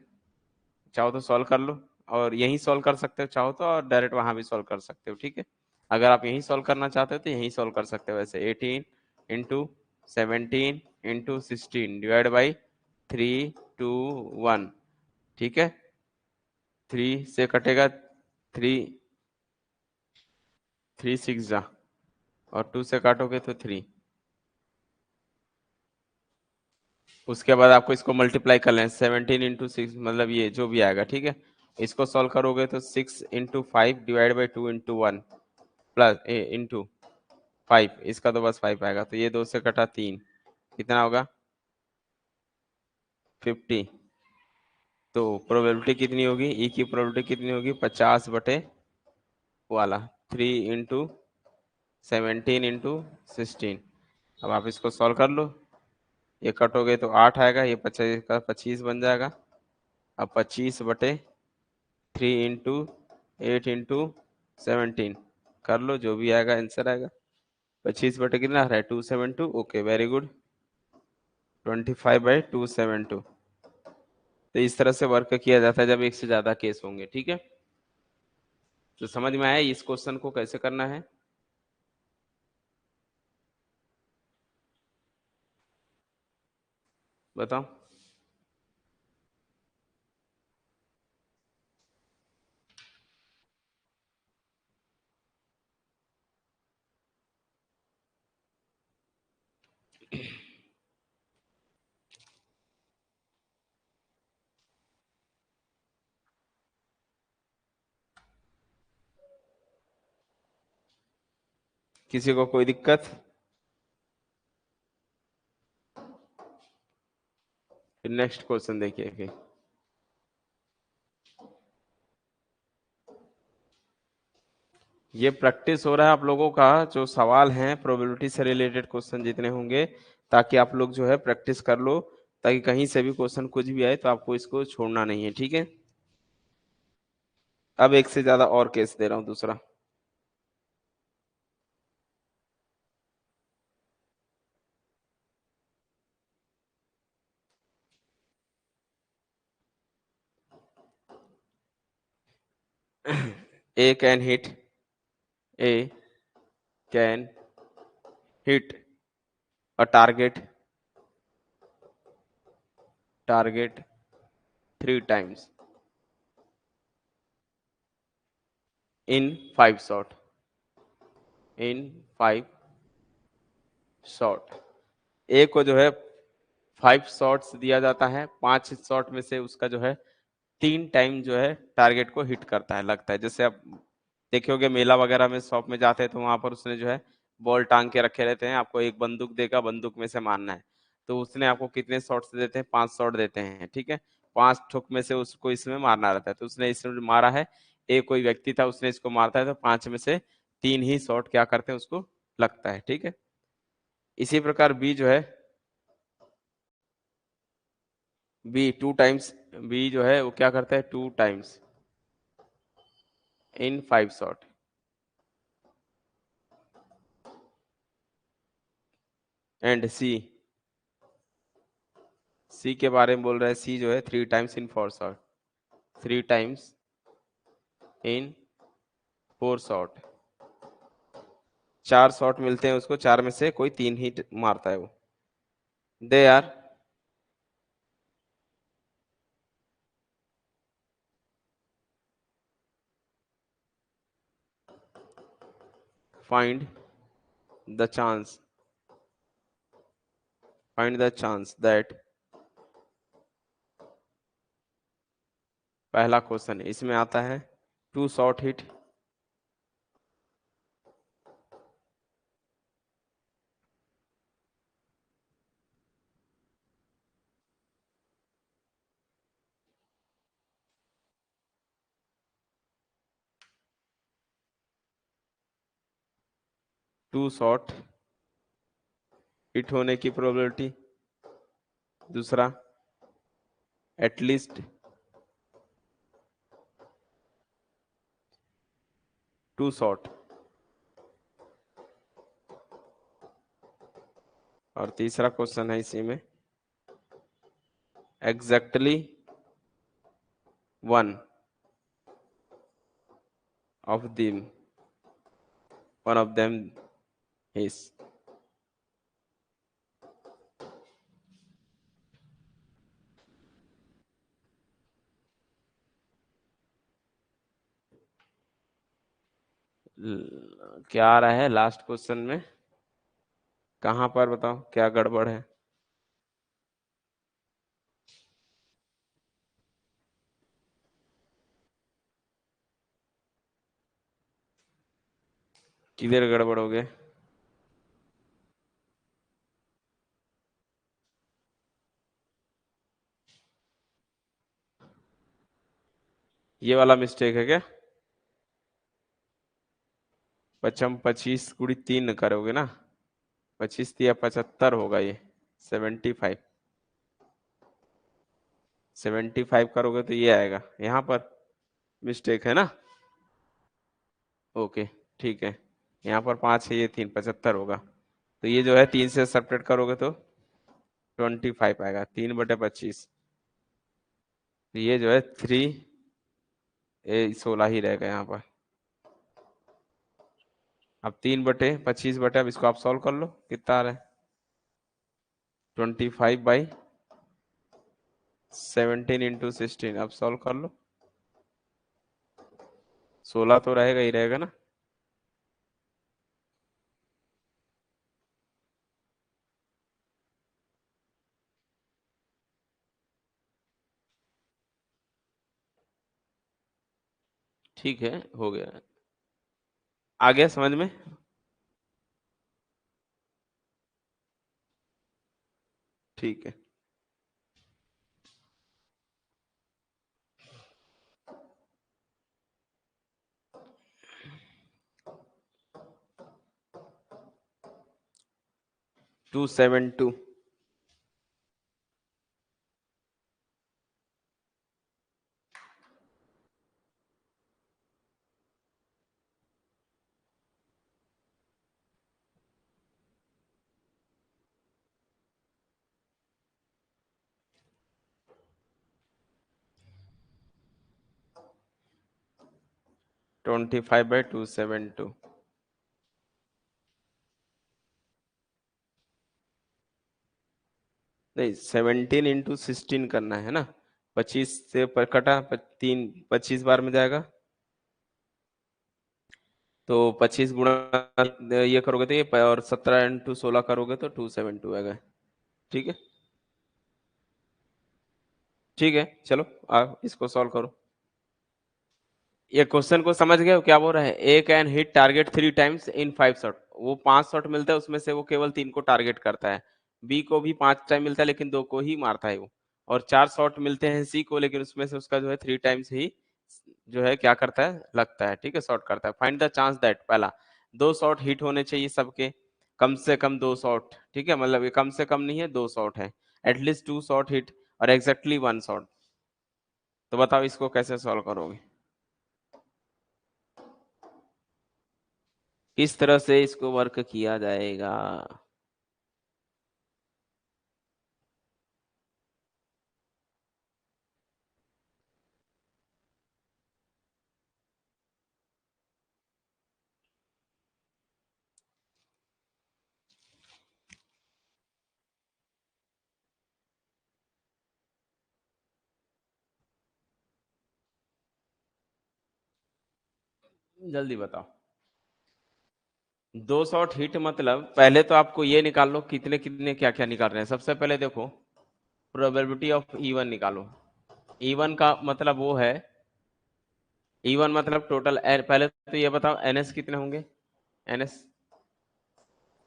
चाहो तो सॉल्व कर लो, और यहीं सॉल्व कर सकते हो चाहो तो, और डायरेक्ट वहां भी सॉल्व कर सकते हो, ठीक है। अगर आप यहीं सॉल्व करना चाहते हो तो यहीं सॉल्व कर सकते हो। वैसे 18 × 17 × 16 डिवाइड बाई 3 2 1, ठीक है। 3 से कटेगा 3, 3 6 जा, और 2 से काटोगे तो 3। उसके बाद आपको इसको मल्टीप्लाई कर लें, 17 × 6 मतलब ये जो भी आएगा, ठीक है। इसको सॉल्व करोगे तो 6 × 5 डिवाइड बाई 2 × 1 प्लस इंटू 5, इसका तो बस 5 आएगा। तो ये 2 से कटा 3, कितना होगा? 50। तो प्रोबेबिलिटी कितनी होगी? ई की प्रोबेबिलिटी कितनी होगी? 50 बटे वाला 3 × 17 × 16। अब आप इसको सॉल्व कर लो, ये कटोगे तो 8 आएगा, ये 25 का 25 बन जाएगा। अब 25/3 × 8 × 17 कर लो, जो भी आएगा आंसर आएगा। 25 बटे कितना आ रहा है? 272। Okay, very good. 25/272। तो इस तरह से वर्क किया जाता है जब एक से ज्यादा केस होंगे, ठीक है। तो समझ में आया इस क्वेश्चन को कैसे करना है? बताओ। किसी को कोई दिक्कत? फिर नेक्स्ट क्वेश्चन देखिए फिर। ये प्रैक्टिस हो रहा है आप लोगों का, जो सवाल हैं प्रोबेबिलिटी से रिलेटेड क्वेश्चन जितने होंगे, ताकि आप लोग जो है प्रैक्टिस कर लो, ताकि कहीं से भी क्वेश्चन कुछ भी आए तो आपको इसको छोड़ना नहीं है, ठीक है। अब एक से ज्यादा और केस दे रहा हूं दूसरा। A can hit A can hit a target 3 times in 5 shot, in 5 shot। A को जो है 5 शॉट्स दिया जाता है, 5 शॉट में से उसका जो है 3 टाइम जो है टारगेट को हिट करता है, लगता है। जैसे आप देखे होगे मेला वगैरह में, शॉप में जाते हैं तो वहां पर उसने जो है बॉल टांग के रखे रहते हैं, आपको एक बंदूक देगा, बंदूक में से मारना है। तो उसने आपको कितने शॉट्स देते हैं? 5 शॉट देते हैं, ठीक है। 5 ठोक में से उसको इसमें मारना रहता है, तो उसने इसमें मारा है, ए कोई व्यक्ति था उसने इसको मारता है, तो 5 में से 3 ही शॉट क्या करते हैं उसको लगता है। ठीक है, इसी प्रकार बी जो है, बी 2 टाइम्स, बी जो है वो क्या करता है 2 टाइम्स इन 5 शॉट। एंड सी के बारे में बोल रहा है, सी जो है 3 टाइम्स इन 4 शॉट, 3 टाइम्स इन 4 शॉट। 4 शॉट मिलते हैं उसको, 4 में से कोई 3 ही मारता है वो। They are find the chance that, पहला क्वेश्चन इसमें आता है 2 shot hit, two shot hit होने की प्रोबेबिलिटी। दूसरा, एटलीस्ट 2 शॉट। और तीसरा क्वेश्चन है इसी में, exactly 1 of them, 1 of them is. क्या आ रहा है लास्ट क्वेश्चन में, कहां पर बताओ क्या गड़बड़ है? किधर गड़बड़ हो गया? ये वाला मिस्टेक है क्या? 25 × 3 करोगे ना, 25 या 75 होगा ये, 75, 75 करोगे तो ये आएगा, यहाँ पर मिस्टेक है ना। ओके, ठीक है, यहाँ पर 5 है, ये 3, 75 होगा। तो ये जो है 3 से सब्ट्रैक्ट करोगे तो 25 आएगा, 3/25। तो ये जो है 16 ही रहेगा यहाँ पर। अब 3/25 अब इसको आप सॉल्व कर लो, कितना आ रहा है? 25/17 × 16, अब सॉल्व कर लो। 16 तो रहेगा ही रहेगा ना। ठीक है, हो गया, आ गया समझ में? ठीक है। 272। 25/272। नहीं, 17 × 16 करना है ना। 25 से पर कटा 25 बार में जाएगा, तो 25 गुणा ये करोगे तो ये और 17 × 16 करोगे तो 272 आएगा। ठीक है, ठीक है, चलो इसको सॉल्व करो। ये क्वेश्चन को समझ गए हो क्या बोल रहा है? A can hit target 3 times in 5 shot, वो 5 शॉट मिलता है, उसमें से वो केवल 3 को टारगेट करता है। बी को भी 5 टाइम मिलता है लेकिन 2 को ही मारता है वो, और 4 शॉट मिलते हैं सी को, लेकिन उसमें से उसका जो है 3 टाइम्स ही जो है क्या करता है, लगता है, ठीक है, शॉट करता है। फाइंड द चांस दैट, पहला 2 शॉट हिट होने चाहिए सबके, कम से कम 2 शॉट, ठीक है, मतलब ये कम से कम नहीं है, 2 शॉट है, एटलीस्ट 2 शॉट हिट और एग्जैक्टली 1 शॉट। तो बताओ इसको कैसे सॉल्व करोगे, किस तरह से इसको वर्क किया जाएगा। जल्दी बताओ। 2 शॉट हिट मतलब पहले तो आपको ये निकाल लो कितने कितने क्या क्या निकाल रहे हैं। सबसे पहले देखो प्रोबेबिलिटी ऑफ E1 निकालो। E1 का मतलब वो है, E1 मतलब टोटल, पहले तो ये बताओ NS कितने होंगे, NS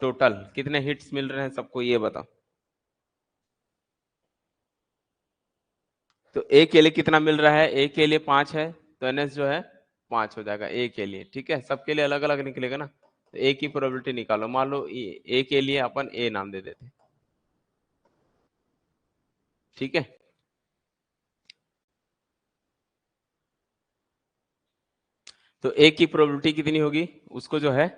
टोटल कितने हिट्स मिल रहे हैं सबको, ये बताओ। तो ए के लिए कितना मिल रहा है, ए के लिए 5 है, तो NS जो है 5 हो जाएगा ए के लिए, ठीक है, सबके लिए अलग अलग निकलेगा ना। तो ए की प्रोबेबिलिटी निकालो, मान लो ए के लिए अपन ए नाम दे देते, ठीक है। तो ए की प्रोबेबिलिटी कितनी होगी, उसको जो है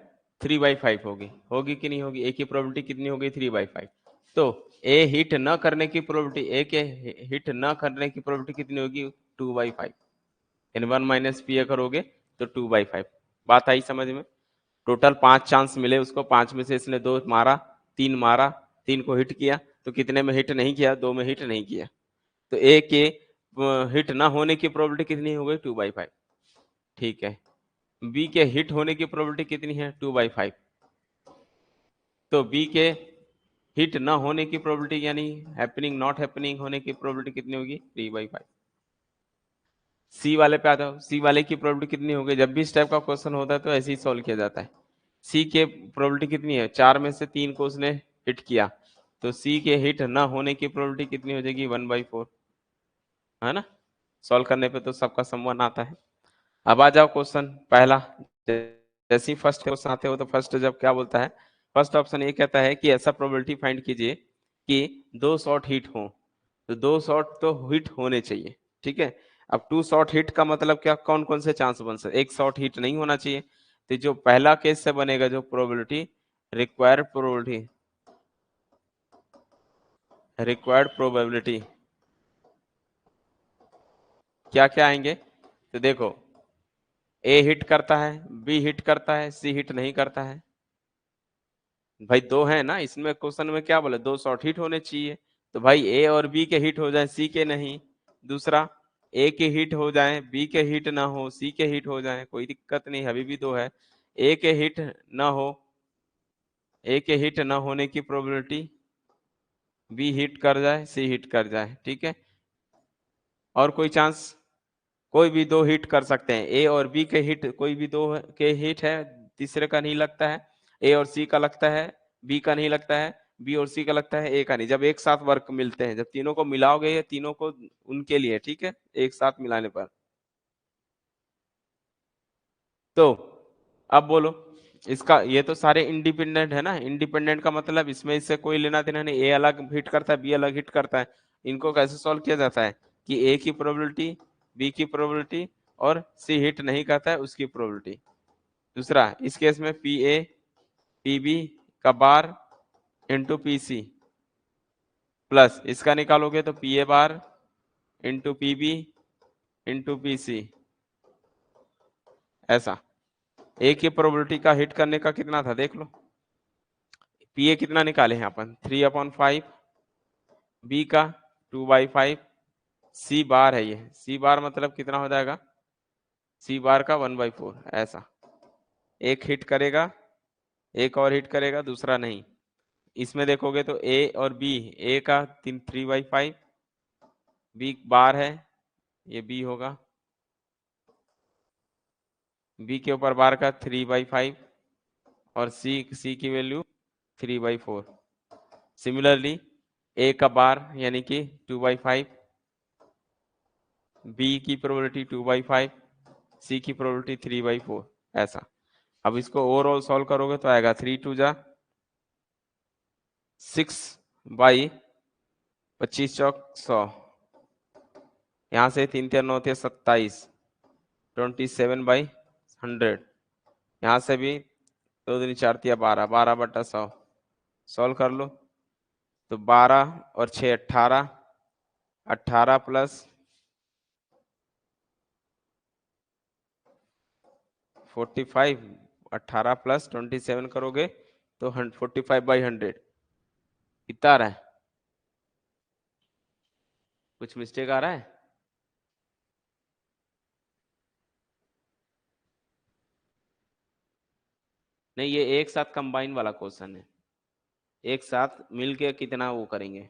3/5 होगी, होगी कि नहीं होगी, ए की प्रोबेबिलिटी कितनी होगी 3/5। तो ए हिट न करने की प्रोबेबिलिटी, ए के हिट न करने की प्रोबेबिलिटी कितनी होगी 2/5, इन 1 माइनस पी करोगे तो 2/5। बात आई समझ में। टोटल 5 चांस मिले उसको, 5 में से इसने 2 मारा, 3 मारा, 3 को हिट किया, तो कितने में हिट नहीं किया, 2 में हिट नहीं किया। तो ए के हिट ना होने की प्रोबेबिलिटी कितनी हो गई 2/5, ठीक है। बी के हिट होने की प्रोबेबिलिटी कितनी है 2/5, तो बी के हिट ना होने की प्रोबेबिलिटी यानी हैपनिंग नॉट हैपनिंग होने की प्रोबेबिलिटी कितनी होगी 3/5। सी वाले पे आ जाओ, सी वाले की प्रोबेबिलिटी कितनी होगी, जब भी इस टाइप का क्वेश्चन होता है तो ऐसे ही सॉल्व किया जाता है। सी के प्रोबेबिलिटी कितनी है, 4 में से 3 को उसने हिट किया, तो सी के हिट ना होने की प्रोबेबिलिटी कितनी हो जाएगी 1/4, है ना। सॉल्व करने पे तो सबका सम 1 आता है। अब आ जाओ क्वेश्चन पहला, जैसे ही फर्स्ट क्वेश्चन आते हो तो फर्स्ट जब क्या बोलता है, फर्स्ट ऑप्शन ये कहता है कि ऐसा प्रोबेबिलिटी फाइंड कीजिए कि 2 शॉट हिट हो, तो 2 शॉट तो हिट होने चाहिए, ठीक है। अब 2 शॉट हिट का मतलब क्या, कौन कौन से चांस बन सकते, एक शॉट हिट नहीं होना चाहिए, तो जो पहला केस से बनेगा जो probability, required probability, required probability क्या क्या आएंगे, तो देखो ए हिट करता है, बी हिट करता है, सी हिट नहीं करता है। भाई 2 है ना इसमें, क्वेश्चन में क्या बोले 2 शॉट हिट होने चाहिए, तो भाई ए और बी के हिट हो जाए, सी के नहीं। दूसरा, ए के हिट हो जाए, बी के हिट ना हो, सी के हिट हो जाए, कोई दिक्कत नहीं, अभी भी 2 है। ए के हिट ना हो, ए के हिट ना होने की प्रोबेबिलिटी, बी हिट कर जाए, सी हिट कर जाए, ठीक है। और कोई चांस, कोई भी 2 हिट कर सकते हैं, ए और बी के हिट, कोई भी 2 के हिट है, तीसरे का नहीं लगता है, ए और सी का लगता है, बी का नहीं लगता है, बी और सी का लगता है, ए का नहीं। जब एक साथ वर्क मिलते हैं, जब तीनों को मिलाओगे, ये तीनों को उनके लिए, ठीक है, एक साथ मिलाने पर। तो अब बोलो, इसका ये तो सारे इंडिपेंडेंट है ना, इंडिपेंडेंट का मतलब इसमें इससे कोई लेना देना नहीं, ए अलग हिट करता है, बी अलग हिट करता है। इनको कैसे सॉल्व किया जाता है कि ए की प्रोबेबिलिटी, बी की प्रोबेबिलिटी और सी हिट नहीं करता है उसकी प्रोबेबिलिटी। दूसरा, इस केस में पी ए पी बी का bar into P C, plus इसका निकालोगे तो P A bar into P B into P C, ऐसा। ए की प्रोबेबिलिटी का हिट करने का कितना था देख लो, पी ए कितना निकाले हैं अपन 3/5, बी का 2/5, सी बार है, ये सी बार मतलब कितना हो जाएगा, सी बार का 1/4, ऐसा। एक हिट करेगा, एक और हिट करेगा, दूसरा नहीं। इसमें देखोगे तो ए और बी, ए का 3/5, बी बार है, ये बी होगा, बी के ऊपर बार का 3/5 और सी की वैल्यू 3/4। सिमिलरली ए का बार यानी कि 2/5, बी की प्रोबेबिलिटी 2/5, सी की प्रोबेबिलिटी 3/4, ऐसा। अब इसको ओवरऑल सॉल्व करोगे तो आएगा 3×2 = 6/25 चौक 100, यहाँ से 3×3=9=27, 27/100, यहाँ से भी 2×4=12, 12/100, सॉल्व कर लो तो 12 और 6 18, 18 प्लस 45, 18 प्लस 27 करोगे तो 45/100 कितना आ रहा है? कुछ मिस्टेक आ रहा है? नहीं, ये एक साथ कंबाइन वाला क्वेश्चन है, एक साथ मिलके कितना वो करेंगे।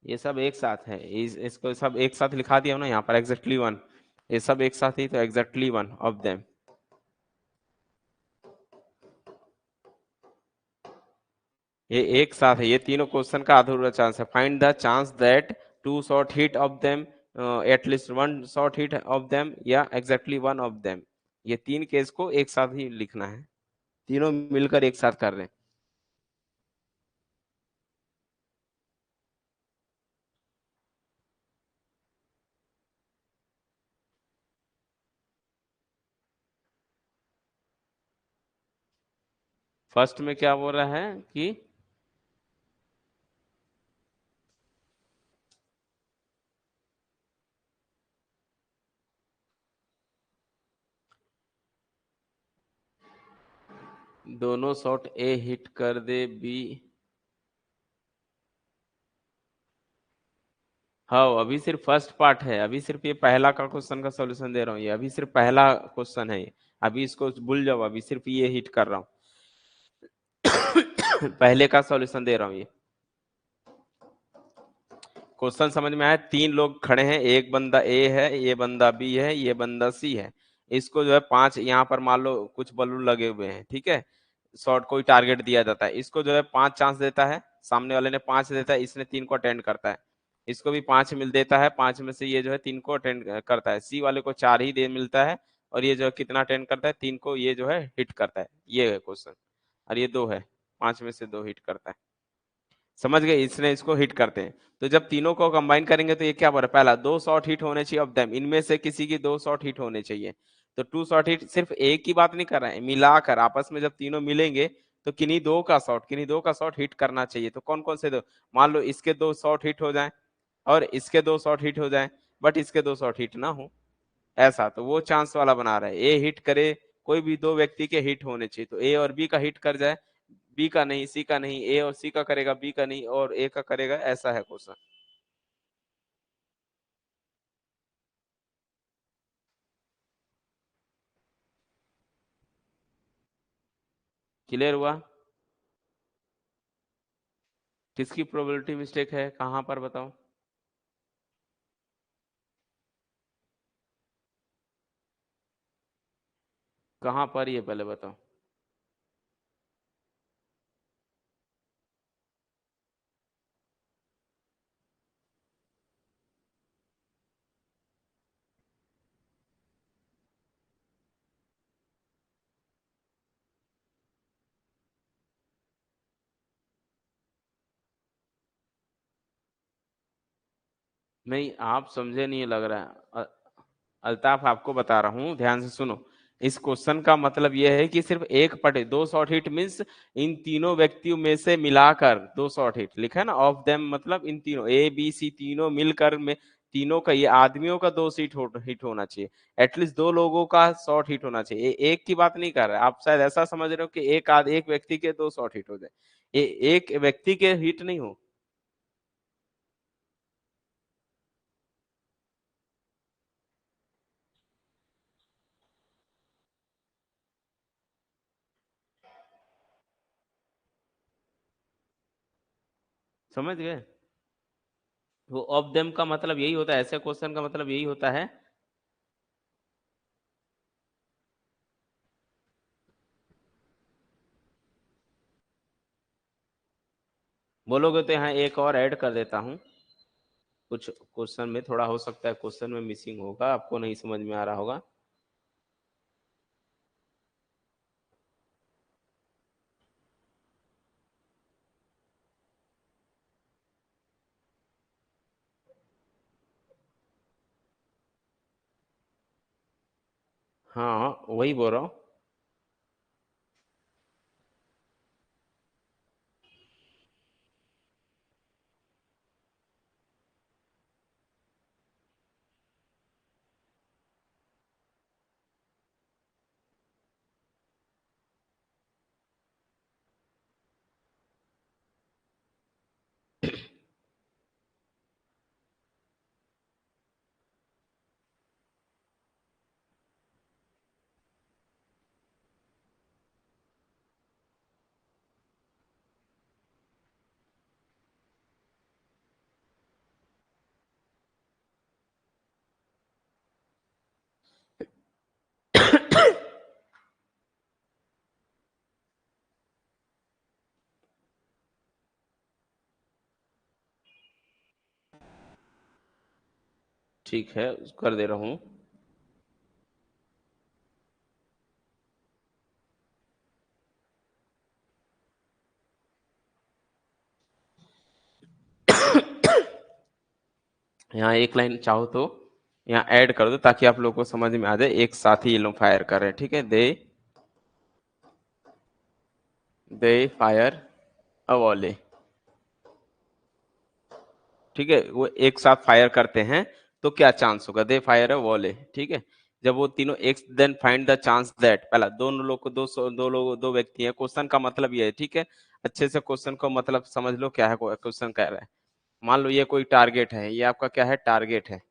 ये सब एक साथ है, इसको सब एक साथ लिखा दिया हो ना यहाँ पर, एग्जैक्टली वन, ये सब एक साथ ही तो एग्जैक्टली वन ऑफ देम। ये एक साथ है, ये तीनों क्वेश्चन का अधूरा चांस है। Find the chance that two shot hit of them, at least one shot hit of them, या एग्जैक्टली वन ऑफ देम। ये तीन केस को एक साथ ही लिखना है, तीनों मिलकर एक साथ कर रहे हैं। फर्स्ट में क्या बोल रहा है कि दोनों शॉट ए हिट कर दे बी। हाँ, अभी सिर्फ फर्स्ट पार्ट है, अभी सिर्फ ये पहला का क्वेश्चन का सॉल्यूशन दे रहा हूँ, ये अभी सिर्फ पहला क्वेश्चन है ये। अभी इसको भूल जाओ, अभी सिर्फ ये हिट कर रहा हूँ। पहले का सॉल्यूशन दे रहा हूँ ये। क्वेश्चन समझ में आया? तीन लोग खड़े हैं, एक बंदा ए है, ये बंदा बी है, ये बंदा सी है। इसको जो है पांच, यहाँ पर मान लो कुछ बलून लगे हुए हैं, ठीक है, शॉर्ट कोई टारगेट दिया जाता है, इसको जो है 5 चांस देता है, सामने वाले ने 5 देता है, इसने 3 को अटेंड करता है। इसको भी 5 मिल देता है, 5 में से ये जो है 3 को अटेंड करता है, सी वाले को 4 ही दे मिलता है, और ये जो है कितना अटेंड करता है, 3 को ये जो है हिट करता है, ये है क्वेश्चन। और ये 2 है, 5 में से 2 हिट करता है। समझ गए? इसने इसको हिट करते हैं। तो जब तीनों को कंबाइन करेंगे तो ये क्या बोल रहा है? पहला, 2 शॉट हिट होने चाहिए ऑफ देम, इनमें से किसी की 2 शॉट हिट होने चाहिए। तो 2 शॉट हिट सिर्फ एक की बात नहीं कर रहा है, मिलाकर आपस में जब तीनों मिलेंगे तो किन्हीं दो का शॉट, किन्हीं दो का शॉट हिट करना चाहिए। तो कौन कौन से दो? मान लो इसके 2 शॉट हिट हो जाएं और इसके 2 शॉट हिट हो जाएं, बट इसके 2 शॉट हिट ना हो, ऐसा। तो वो चांस वाला बना रहा है, ए हिट करे, कोई भी दो व्यक्ति के हिट होने चाहिए। तो ए और बी का हिट कर जाए, बी का नहीं, सी का नहीं, ए और सी का करेगा, बी का नहीं और ए का करेगा, ऐसा है क्वेश्चन। क्लियर हुआ? किसकी प्रोबेबिलिटी मिस्टेक है, कहां पर बताओ? कहां पर, ये पहले बताओ। नहीं, आप समझे नहीं लग रहा है। अल्ताफ आपको बता रहा हूं, ध्यान से सुनो। इस क्वेश्चन का मतलब यह है कि सिर्फ एक पटे, 2 शॉट हिट मीन्स इन तीनों व्यक्तियों में से मिलाकर 2 शॉट हिट लिखा है ना, ऑफ देम मतलब इन तीनों, ए बी सी तीनों मिलकर में, तीनों का, ये आदमियों का 2 सीट हिट होना चाहिए, एटलीस्ट 2 लोगों का शॉट हिट होना चाहिए। एक की बात नहीं कर रहा है, आप शायद ऐसा समझ रहे हो कि एक व्यक्ति के 2 शॉट हिट हो जाए, एक व्यक्ति के हिट नहीं हो। समझ गए? वो ऑफ देम का मतलब यही होता है, ऐसे क्वेश्चन का मतलब यही होता है। बोलोगे तो यहाँ एक और ऐड कर देता हूँ। कुछ क्वेश्चन में थोड़ा हो सकता है क्वेश्चन में मिसिंग होगा, आपको नहीं समझ में आ रहा होगा। हाँ वही बोल रहा हूँ। ठीक है, कर दे रहा हूँ। यहाँ एक लाइन चाहो तो यहाँ ऐड कर दो ताकि आप लोगों को समझ में आ जाए, एक साथ ही ये लोग फायर कर रहे हैं। ठीक है, दे फायर अ वॉले। ठीक है, वो एक साथ फायर करते हैं तो क्या चांस होगा, दे फायर अ वॉले। ठीक है, जब वो तीनों एक, then find the chance that, पहला दोनों लोग को दो लोग दो व्यक्ति है। क्वेश्चन का मतलब ये है, ठीक है, अच्छे से क्वेश्चन को मतलब समझ लो क्या है क्वेश्चन कह रहा है। मान लो ये कोई टारगेट है, ये आपका क्या है, टारगेट है।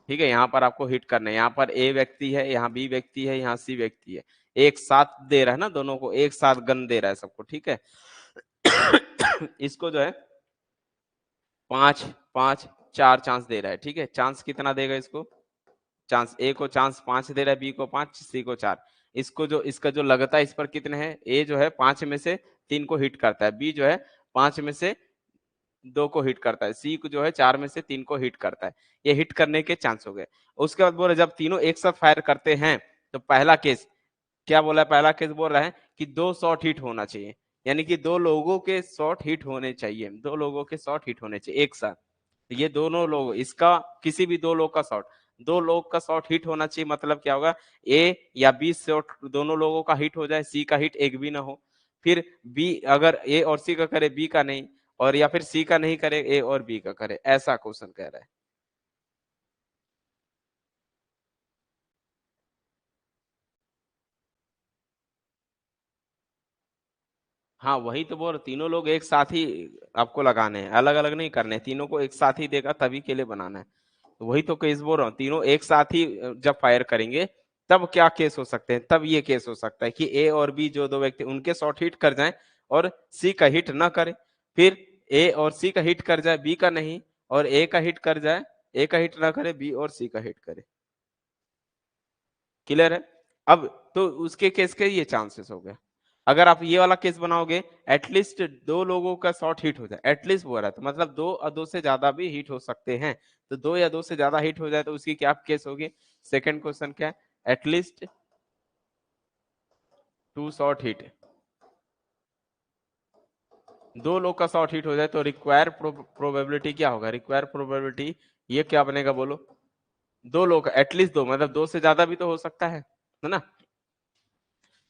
ठीक है, यहाँ पर आपको हिट करना है। यहाँ पर ए व्यक्ति है, यहाँ बी व्यक्ति है, यहाँ सी व्यक्ति है। एक साथ दे रहा है ना, दोनों को एक साथ गन दे रहा है सबको। ठीक है इसको जो है पांच पांच चार चांस दे रहा है। ठीक है, चांस कितना देगा इसको, चांस ए को चांस 5 दे रहा है, बी को 5, सी को 4। इसको जो इसका जो लगता है इस पर कितने हैं, ए जो है 5 में से 3 को हिट करता है, बी जो है 5 में से 2 को हिट करता है, सी को जो है 4 में से 3 को हिट करता है। ये हिट करने के चांस हो गए। उसके बाद बोले जब तीनों एक साथ फायर करते हैं तो पहला केस क्या बोला है, पहला केस बोल रहा है कि 2 शॉट हिट होना चाहिए, यानी कि दो लोगों के शॉट हिट होने चाहिए, दो लोगों के शॉट हिट होने चाहिए एक साथ। ये दोनों लोग, इसका किसी भी दो लोग का शॉट, दो लोग का शॉट हिट होना चाहिए। मतलब क्या होगा, ए या बी शॉट दोनों लोगों का हिट हो जाए, सी का हिट एक भी ना हो। फिर बी अगर ए और सी का करे, बी का नहीं, और या फिर सी का नहीं करे, ए और बी का करे, ऐसा क्वेश्चन कह रहा है। हाँ वही तो बोल, तीनों लोग एक साथ ही आपको लगाने हैं, अलग अलग नहीं करने, तीनों को एक साथ ही देगा तभी के लिए बनाना है। तो वही तो केस बोल रहा हूँ, तीनों एक साथ ही जब फायर करेंगे तब क्या केस हो सकते हैं, तब ये केस हो सकता है कि ए और बी जो दो व्यक्ति उनके शॉट हिट कर जाएं और सी का हिट ना करे, फिर ए और सी का हिट कर जाए, बी का नहीं, और ए का हिट कर जाए, ए का हिट ना करे, बी और सी का हिट करे। क्लियर है? अब तो उसके केस के ये चांसेस हो गए। अगर आप ये वाला केस बनाओगे, एटलीस्ट दो लोगों का शॉट हिट हो जाए, एटलीस्ट बोल रहा है तो मतलब दो और दो से ज्यादा भी हिट हो सकते हैं। तो दो या दो से ज्यादा हिट हो जाए तो उसकी क्या केस होगी, सेकंड क्वेश्चन क्या है, एटलीस्ट टू शॉट हिट, दो लोग का शॉट हिट हो जाए तो रिक्वायर प्रोबेबिलिटी क्या होगा, रिक्वायर प्रोबेबिलिटी ये क्या बनेगा बोलो, दो लोग एटलीस्ट दो, मतलब दो से ज्यादा भी तो हो सकता है ना।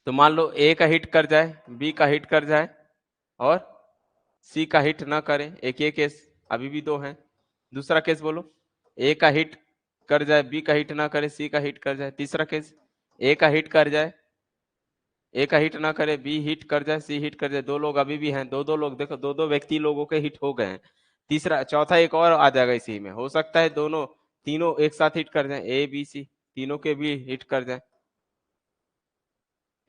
तो मान लो ए का हिट कर जाए, बी का हिट कर जाए और सी का हिट ना करे, एक ये केस, अभी भी दो हैं। दूसरा केस बोलो, ए का हिट कर जाए, बी का हिट ना करे, सी का हिट कर जाए। तीसरा केस, ए का हिट कर जाए, ए का हिट ना करे, बी हिट कर जाए, सी हिट कर जाए। दो लोग अभी भी हैं, दो दो लोग, देखो दो दो व्यक्ति लोगों के हिट हो गए हैं। तीसरा चौथा एक और आ जाएगा इसी में, हो सकता है दोनों तीनों एक साथ हिट कर जाए, ए बी सी तीनों के भी हिट कर जाए,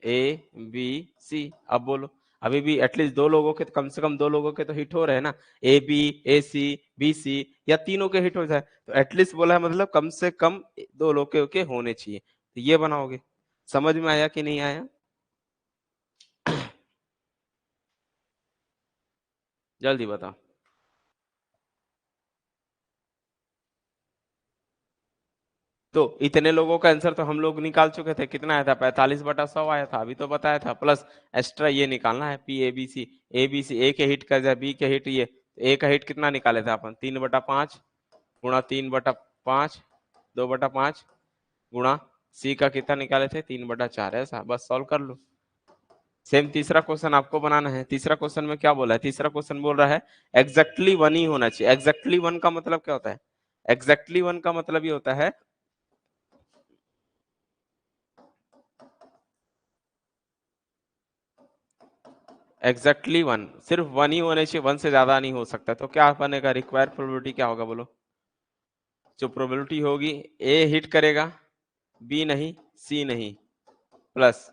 ए बी सी। अब बोलो, अभी भी एटलीस्ट दो लोगों के, कम से कम दो लोगों के तो हिट हो रहे हैं ना, A B, A C, B C, या तीनों के हिट हो जाए तो एटलीस्ट बोला है, मतलब कम से कम दो लोगों के होने चाहिए। तो ये बनाओगे। समझ में आया कि नहीं आया? जल्दी बताओ। तो इतने लोगों का आंसर तो हम लोग निकाल चुके थे, कितना आया था? 45/100 आया था, अभी तो बताया था। प्लस एक्स्ट्रा ये निकालना है, P A B C. A B C, A के हिट कर जाए, बी के हिट ये, ए का हिट कितना निकाले थे अपन? 3/5 गुणा 3/5, 2/5 गुणा सी का कितना निकाले थे? 3/4। ऐसा बस सॉल्व कर लो। सेम तीसरा क्वेश्चन आपको बनाना है। तीसरा क्वेश्चन में क्या बोला है? तीसरा क्वेश्चन बोल रहा है एग्जैक्टली वन ही होना चाहिए। एग्जैक्टली वन का मतलब क्या होता है? एग्जैक्टली वन का मतलब ये होता है, एग्जैक्टली वन, सिर्फ वन ही होने चाहिए, वन से ज्यादा नहीं हो सकता। तो क्या बनेगा? रिक्वायर्ड प्रोबेबिलिटी क्या होगा बोलो? जो प्रोबेबिलिटी होगी, ए हिट करेगा, बी नहीं, सी नहीं, प्लस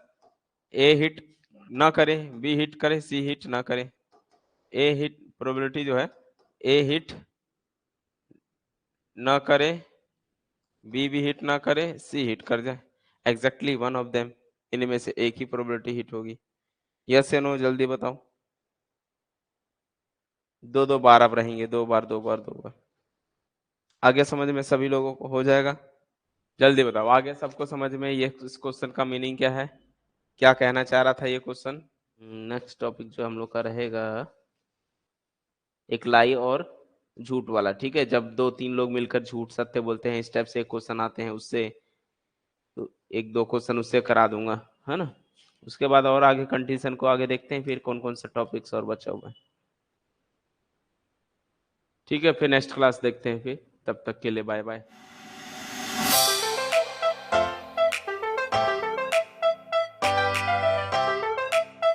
ए हिट ना करे, बी हिट करे, सी हिट ना करे। ए हिट प्रोबेबिलिटी जो है, ए हिट ना करे, बी भी हिट ना करे, सी हिट कर जाए, एग्जैक्टली वन ऑफ देम, इनमें से एक ही प्रोबेबिलिटी हिट होगी। यस या नो जल्दी बताओ। दो दो बार अब रहेंगे, दो बार, दो बार, दो बार। आगे समझ में सभी लोगों को हो जाएगा? जल्दी बताओ, आगे सबको समझ में ये इस क्वेश्चन का मीनिंग क्या है, क्या कहना चाह रहा था ये क्वेश्चन? नेक्स्ट टॉपिक जो हम लोग का रहेगा, एक लाई और झूठ वाला। ठीक है, जब दो तीन लोग मिलकर झूठ सत्य बोलते हैं, इस टाइप से क्वेश्चन आते हैं, उससे तो एक दो क्वेश्चन उससे करा दूंगा, है ना। उसके बाद और आगे कंडीशन को आगे देखते हैं, फिर कौन कौन से टॉपिक्स और बचा हुआ है। ठीक है, फिर नेक्स्ट क्लास देखते हैं फिर, तब तक के लिए बाय बाय।